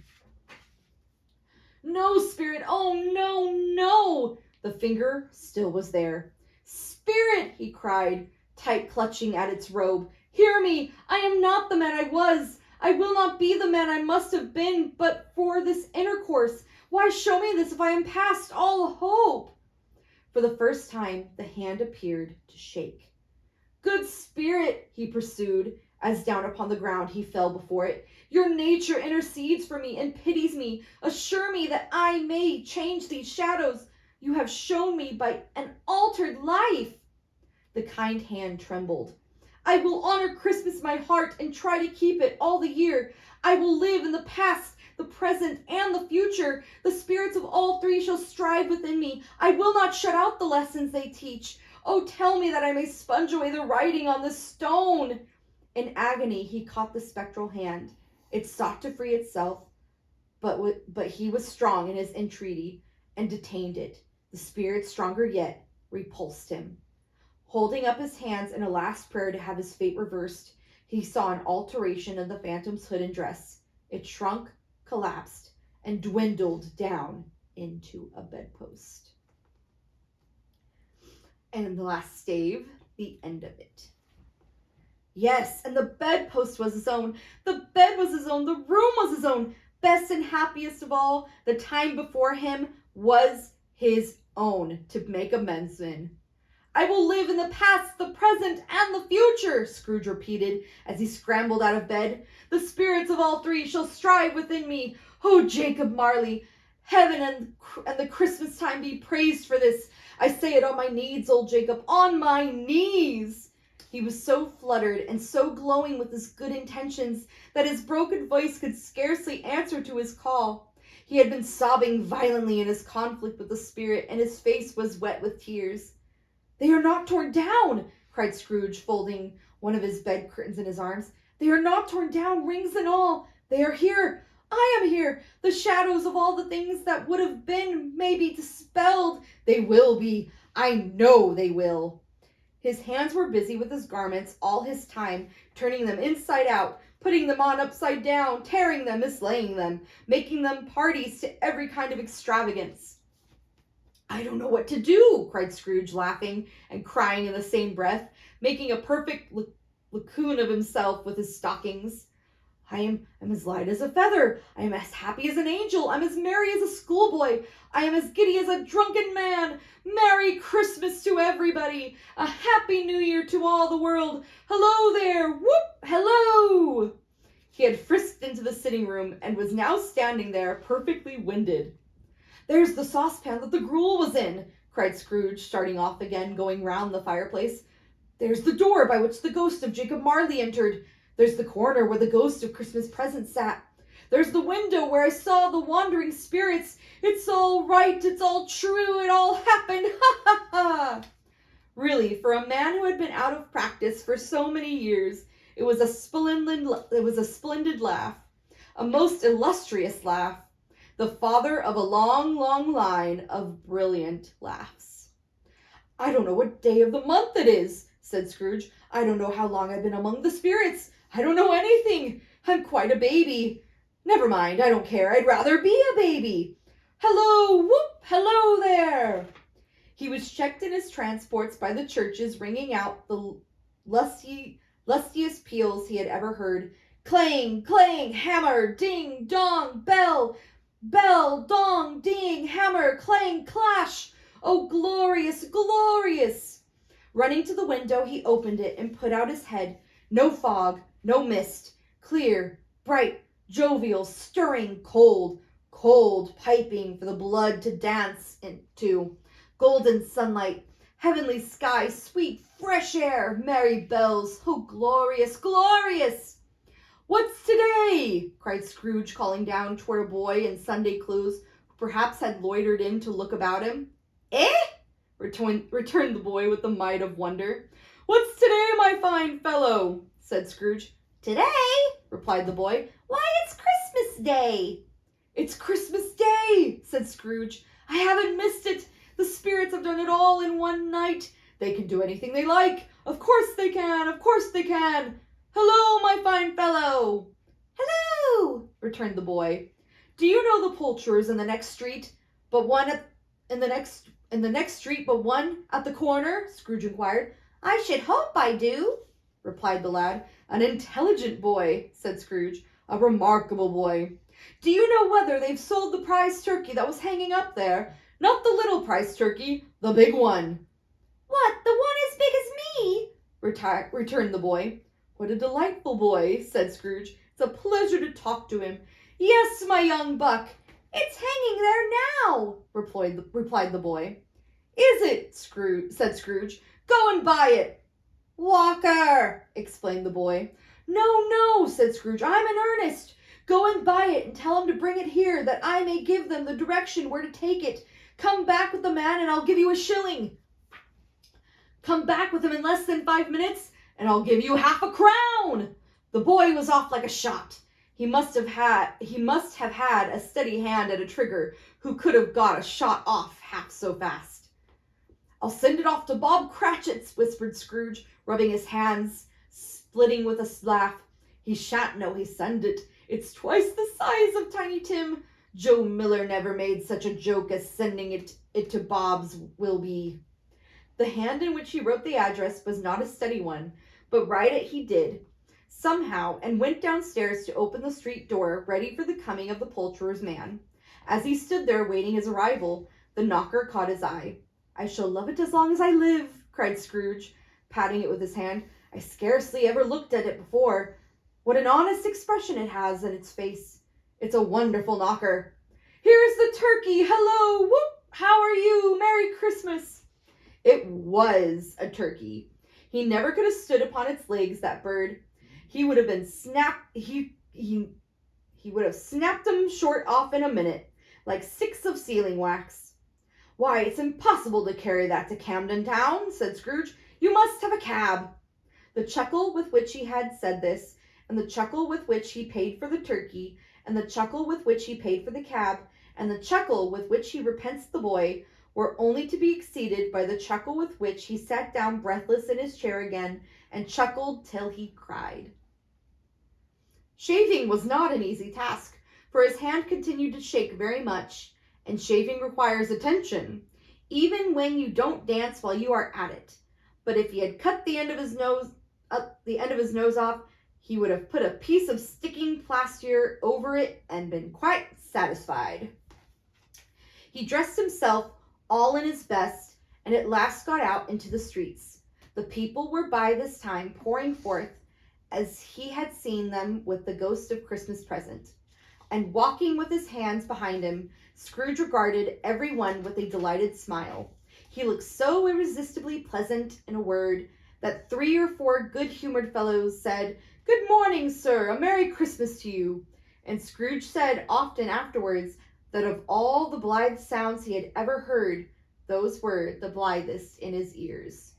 No, spirit, oh no, no! The finger still was there. Spirit, he cried, tight clutching at its robe. Hear me, I am not the man I was. I will not be the man I must have been, but for this intercourse. Why show me this if I am past all hope? For the first time, the hand appeared to shake. Good spirit, he pursued, as down upon the ground he fell before it. Your nature intercedes for me and pities me. Assure me that I may change these shadows you have shown me by an altered life. The kind hand trembled. I will honor Christmas my heart and try to keep it all the year. I will live in the past, the present, and the future. The spirits of all three shall strive within me. I will not shut out the lessons they teach. Oh, tell me that I may sponge away the writing on the stone. In agony, he caught the spectral hand. It sought to free itself, but he was strong in his entreaty and detained it. The spirit, stronger yet, repulsed him. Holding up his hands in a last prayer to have his fate reversed, he saw an alteration in the phantom's hood and dress. It shrunk, collapsed, and dwindled down into a bedpost. And the last stave, the end of it. Yes, and the bedpost was his own. The bed was his own. The room was his own. Best and happiest of all, the time before him was his own to make amends in. I will live in the past, the present, and the future, Scrooge repeated as he scrambled out of bed. The spirits of all three shall strive within me. Oh, Jacob Marley, heaven and the Christmas time be praised for this. I say it on my knees, old Jacob, on my knees. He was so fluttered and so glowing with his good intentions that his broken voice could scarcely answer to his call. He had been sobbing violently in his conflict with the spirit, and his face was wet with tears. They are not torn down, cried Scrooge, folding one of his bed curtains in his arms. They are not torn down, rings and all. They are here. I am here. The shadows of all the things that would have been may be dispelled. They will be. I know they will. His hands were busy with his garments all his time, turning them inside out, putting them on upside down, tearing them, mislaying them, making them parties to every kind of extravagance. I don't know what to do, cried Scrooge, laughing and crying in the same breath, making a perfect lacoon of himself with his stockings. I'm as light as a feather. I am as happy as an angel. I'm as merry as a schoolboy. I am as giddy as a drunken man. Merry Christmas to everybody. A happy New Year to all the world. Hello there. Whoop, hello. He had frisked into the sitting room and was now standing there perfectly winded. There's the saucepan that the gruel was in, cried Scrooge, starting off again, going round the fireplace. There's the door by which the ghost of Jacob Marley entered. There's the corner where the ghost of Christmas present sat. There's the window where I saw the wandering spirits. It's all right. It's all true. It all happened. Ha ha ha. Really, for a man who had been out of practice for so many years, it was a splendid laugh, a most illustrious laugh, the father of a long, long line of brilliant laughs. I don't know what day of the month it is, said Scrooge. I don't know how long I've been among the spirits. I don't know anything. I'm quite a baby. Never mind, I don't care. I'd rather be a baby. Hello, whoop, hello there. He was checked in his transports by the churches ringing out the lustiest peals he had ever heard. Clang, clang, hammer, ding, dong, bell, bell, dong, ding, hammer, clang, clash. Oh, glorious, glorious. Running to the window, he opened it and put out his head. No fog, no mist, clear, bright, jovial, stirring, cold, cold, piping for the blood to dance into, golden sunlight, heavenly sky, sweet, fresh air, merry bells, oh, glorious, glorious! What's today? Cried Scrooge, calling down toward a boy in Sunday clothes who perhaps had loitered in to look about him. Eh? Returned the boy with the might of wonder. What's today, my fine fellow? Said Scrooge. Today? Replied the boy. Why, it's Christmas Day. It's Christmas Day, said Scrooge. I haven't missed it. The spirits have done it all in one night. They can do anything they like. Of course they can. Of course they can. Hello, my fine fellow. Hello, returned the boy. Do you know the poulterers in the next street, but one in the next street, but one at the corner? Scrooge inquired. I should hope I do, replied the lad. An intelligent boy, said Scrooge. A remarkable boy. Do you know whether they've sold the prize turkey that was hanging up there? Not the little prize turkey, the big one. What, the one as big as me? Returned the boy. What a delightful boy, said Scrooge. It's a pleasure to talk to him. Yes, my young buck. It's hanging there now, replied the boy. Is it? Said Scrooge. Go and buy it. Walker, explained the boy. No, said Scrooge. I'm in earnest. Go and buy it and tell him to bring it here that I may give them the direction where to take it. Come back with the man and I'll give you a shilling. Come back with him in less than 5 minutes and I'll give you half a crown. The boy was off like a shot. He must have had a steady hand at a trigger who could have got a shot off half so fast. I'll send it off to Bob Cratchit's, whispered Scrooge, rubbing his hands, splitting with a laugh. He shan't know he sent it. It's twice the size of Tiny Tim. Joe Miller never made such a joke as sending it to Bob's will be. The hand in which he wrote the address was not a steady one, but write it he did, somehow, and went downstairs to open the street door, ready for the coming of the poulterer's man. As he stood there waiting his arrival, the knocker caught his eye. "I shall love it as long as I live," cried Scrooge, patting it with his hand. "I scarcely ever looked at it before. What an honest expression it has in its face. It's a wonderful knocker. Here's the turkey. Hello. Whoop. How are you? Merry Christmas." It was a turkey. He never could have stood upon its legs, that bird. He would have been he would have snapped them short off in a minute, like sticks of sealing wax. "Why, it's impossible to carry that to Camden Town," said Scrooge. "You must have a cab." The chuckle with which he had said this, and the chuckle with which he paid for the turkey, and the chuckle with which he paid for the cab, and the chuckle with which he repensed the boy, were only to be exceeded by the chuckle with which he sat down breathless in his chair again, and chuckled till he cried. Shaving was not an easy task, for his hand continued to shake very much, and shaving requires attention, even when you don't dance while you are at it. But if he had cut the end of his nose off, he would have put a piece of sticking plaster over it and been quite satisfied. He dressed himself all in his best, and at last got out into the streets. The people were by this time pouring forth, as he had seen them with the ghost of Christmas present. And walking with his hands behind him, Scrooge regarded every one with a delighted smile. He looked so irresistibly pleasant, in a word, that 3 or 4 good-humored fellows said, "Good morning, sir, a Merry Christmas to you." And Scrooge said often afterwards that of all the blithe sounds he had ever heard, those were the blithest in his ears.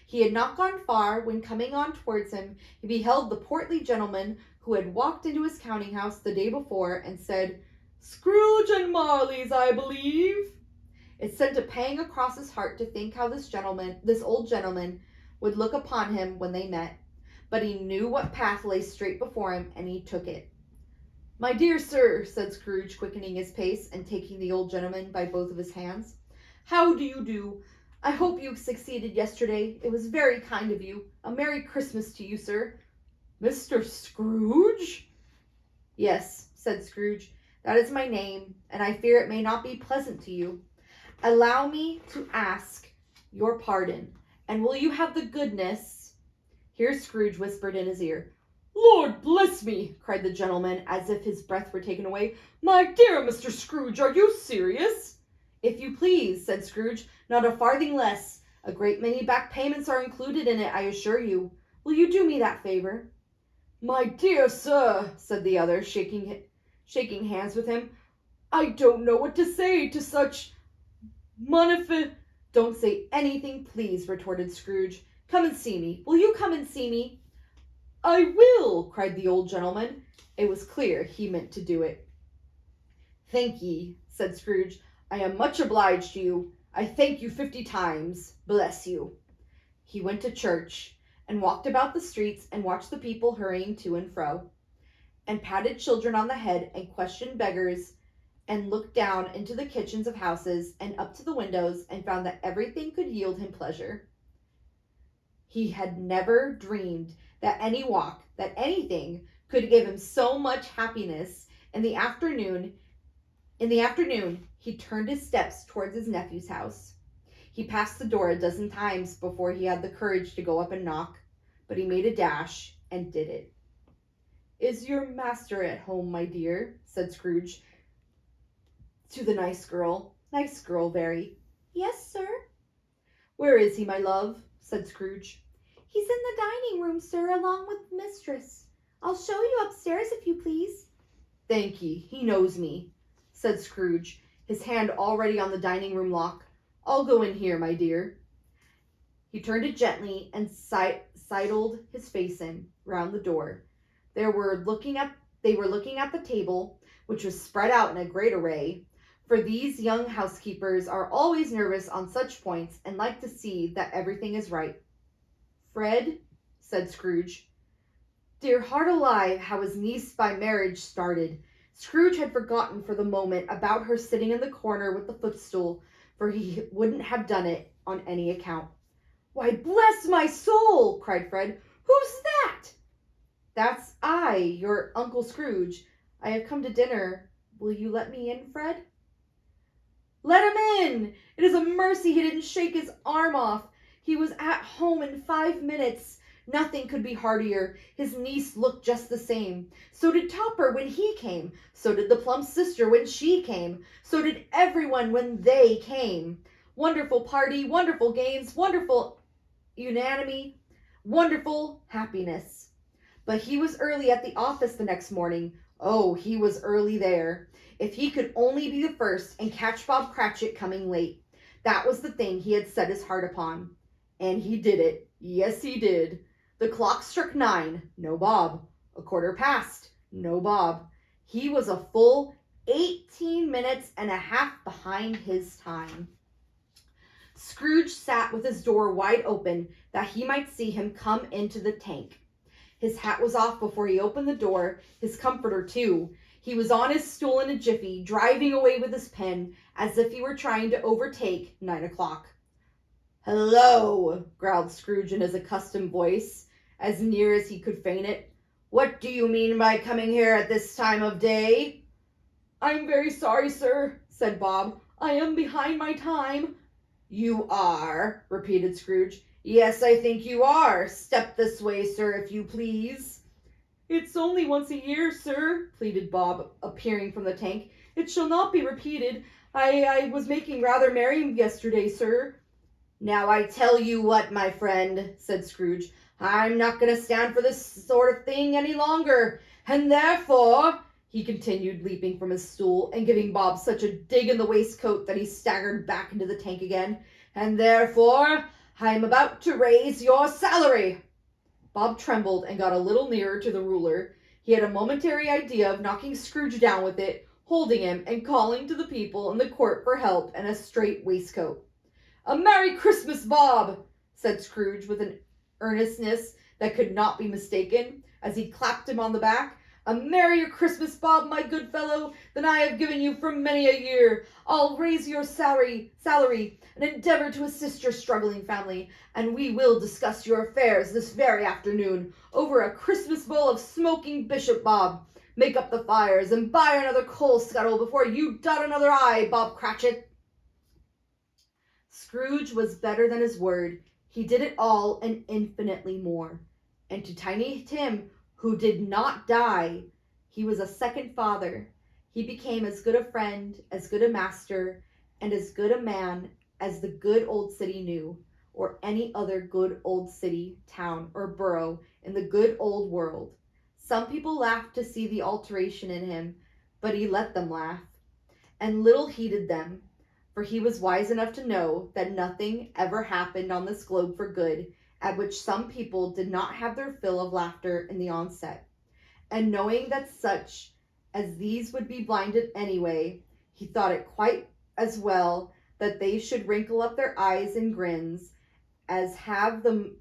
He had not gone far, when coming on towards him, he beheld the portly gentleman who had walked into his counting-house the day before, and said, "Scrooge and Marley's, I believe." It sent a pang across his heart to think how this old gentleman, would look upon him when they met. But he knew what path lay straight before him, and he took it. "My dear sir," said Scrooge, quickening his pace, and taking the old gentleman by both of his hands, "how do you do? I hope you succeeded yesterday. It was very kind of you. A Merry Christmas to you, sir." "Mr. Scrooge?" "Yes," said Scrooge, "that is my name, and I fear it may not be pleasant to you. Allow me to ask your pardon, and will you have the goodness—" Here Scrooge whispered in his ear. "Lord bless me!" cried the gentleman, as if his breath were taken away. "My dear Mr. Scrooge, are you serious?" "If you please," said Scrooge, "not a farthing less. A great many back payments are included in it, I assure you. Will you do me that favor?" "My dear sir," said the other, shaking hands with him, "I don't know what to say to such "Don't say anything, please," retorted Scrooge. "Come and see me. Will you come and see me?" "I will," cried the old gentleman. It was clear he meant to do it. "Thank ye," said Scrooge. "I am much obliged to you. I thank you 50 times. Bless you." He went to church, and walked about the streets, and watched the people hurrying to and fro, and patted children on the head, and questioned beggars, and looked down into the kitchens of houses, and up to the windows, and found that everything could yield him pleasure. He had never dreamed that anything could give him so much happiness. In the afternoon, he turned his steps towards his nephew's house. He passed the door a dozen times before he had the courage to go up and knock, but he made a dash and did it. "Is your master at home, my dear?" said Scrooge to the nice girl. Nice girl, very. "Yes, sir." "Where is he, my love?" said Scrooge. "He's in the dining room, sir, along with mistress. I'll show you upstairs, if you please." "Thank ye, he knows me," said Scrooge, his hand already on the dining room lock. "I'll go in here, my dear." He turned it gently, and sidled his face in, round the door. They were looking at the table, which was spread out in a great array, for these young housekeepers are always nervous on such points, and like to see that everything is right. "Fred," said Scrooge. Dear heart alive, how his niece by marriage started! Scrooge had forgotten for the moment about her sitting in the corner with the footstool, for he wouldn't have done it on any account. "Why, bless my soul!" cried Fred. "Who's that?" "That's I, your Uncle Scrooge. I have come to dinner. Will you let me in, Fred?" "Let him in! It is a mercy he didn't shake his arm off. He was at home in 5 minutes. Nothing could be heartier. His niece looked just the same. So did Topper when he came. So did the plump sister when she came. So did everyone when they came. Wonderful party, wonderful games, wonderful unanimity, wonderful happiness. But he was early at the office the next morning. Oh, he was early there. If he could only be the first and catch Bob Cratchit coming late. That was the thing he had set his heart upon. And he did it. Yes, he did. The clock struck 9. No Bob. A quarter past. No Bob. He was a full 18 minutes and a half behind his time. Scrooge sat with his door wide open that he might see him come into the tank. His hat was off before he opened the door, his comforter too. He was on his stool in a jiffy, driving away with his pen, as if he were trying to overtake 9 o'clock. "Hello," growled Scrooge in his accustomed voice, as near as he could feign it. "What do you mean by coming here at this time of day?" "I'm very sorry, sir," said Bob. "I am behind my time." "You are?" repeated Scrooge. "Yes, I think you are. Step this way, sir, if you please." "It's only once a year, sir," pleaded Bob, appearing from the tank. "It shall not be repeated. I was making rather merry yesterday, sir." "Now I tell you what, my friend," said Scrooge, "I'm not going to stand for this sort of thing any longer. And therefore," he continued, leaping from his stool and giving Bob such a dig in the waistcoat that he staggered back into the tank again, "and therefore I am about to raise your salary." Bob trembled and got a little nearer to the ruler. He had a momentary idea of knocking Scrooge down with it, holding him, and calling to the people in the court for help and a straight waistcoat. "A Merry Christmas, Bob!" said Scrooge with an earnestness that could not be mistaken, as he clapped him on the back. "A merrier Christmas, Bob, my good fellow, than I have given you for many a year. I'll raise your salary, and endeavor to assist your struggling family, and we will discuss your affairs this very afternoon, over a Christmas bowl of smoking bishop, Bob. Make up the fires, and buy another coal scuttle before you dot another I, Bob Cratchit." Scrooge was better than his word. He did it all and infinitely more. And to Tiny Tim, who did not die, he was a second father. He became as good a friend, as good a master, and as good a man as the good old city knew, or any other good old city, town, or borough in the good old world. Some people laughed to see the alteration in him, but he let them laugh, and little heeded them, for he was wise enough to know that nothing ever happened on this globe for good, at which some people did not have their fill of laughter in the onset. And knowing that such as these would be blinded anyway, he thought it quite as well that they should wrinkle up their eyes in grins as have the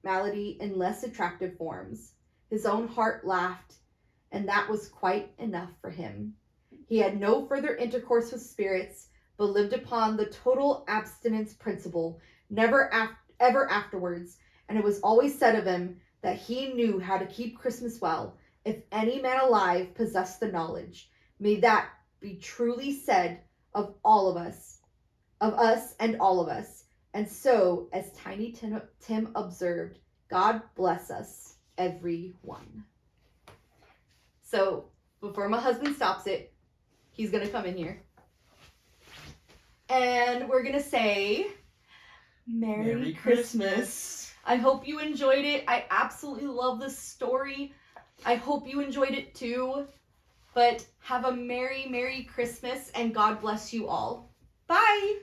malady in less attractive forms. His own heart laughed, and that was quite enough for him. He had no further intercourse with spirits, but lived upon the total abstinence principle, never ever afterwards, and it was always said of him that he knew how to keep Christmas well, if any man alive possessed the knowledge. May that be truly said of all of us and all of us. And so, as Tiny Tim observed, God bless us, everyone. So, before my husband stops it, he's going to come in here. And we're going to say, Merry Christmas. I hope you enjoyed it. I absolutely love this story. I hope you enjoyed it too. But have a Merry, Merry Christmas, and God bless you all. Bye!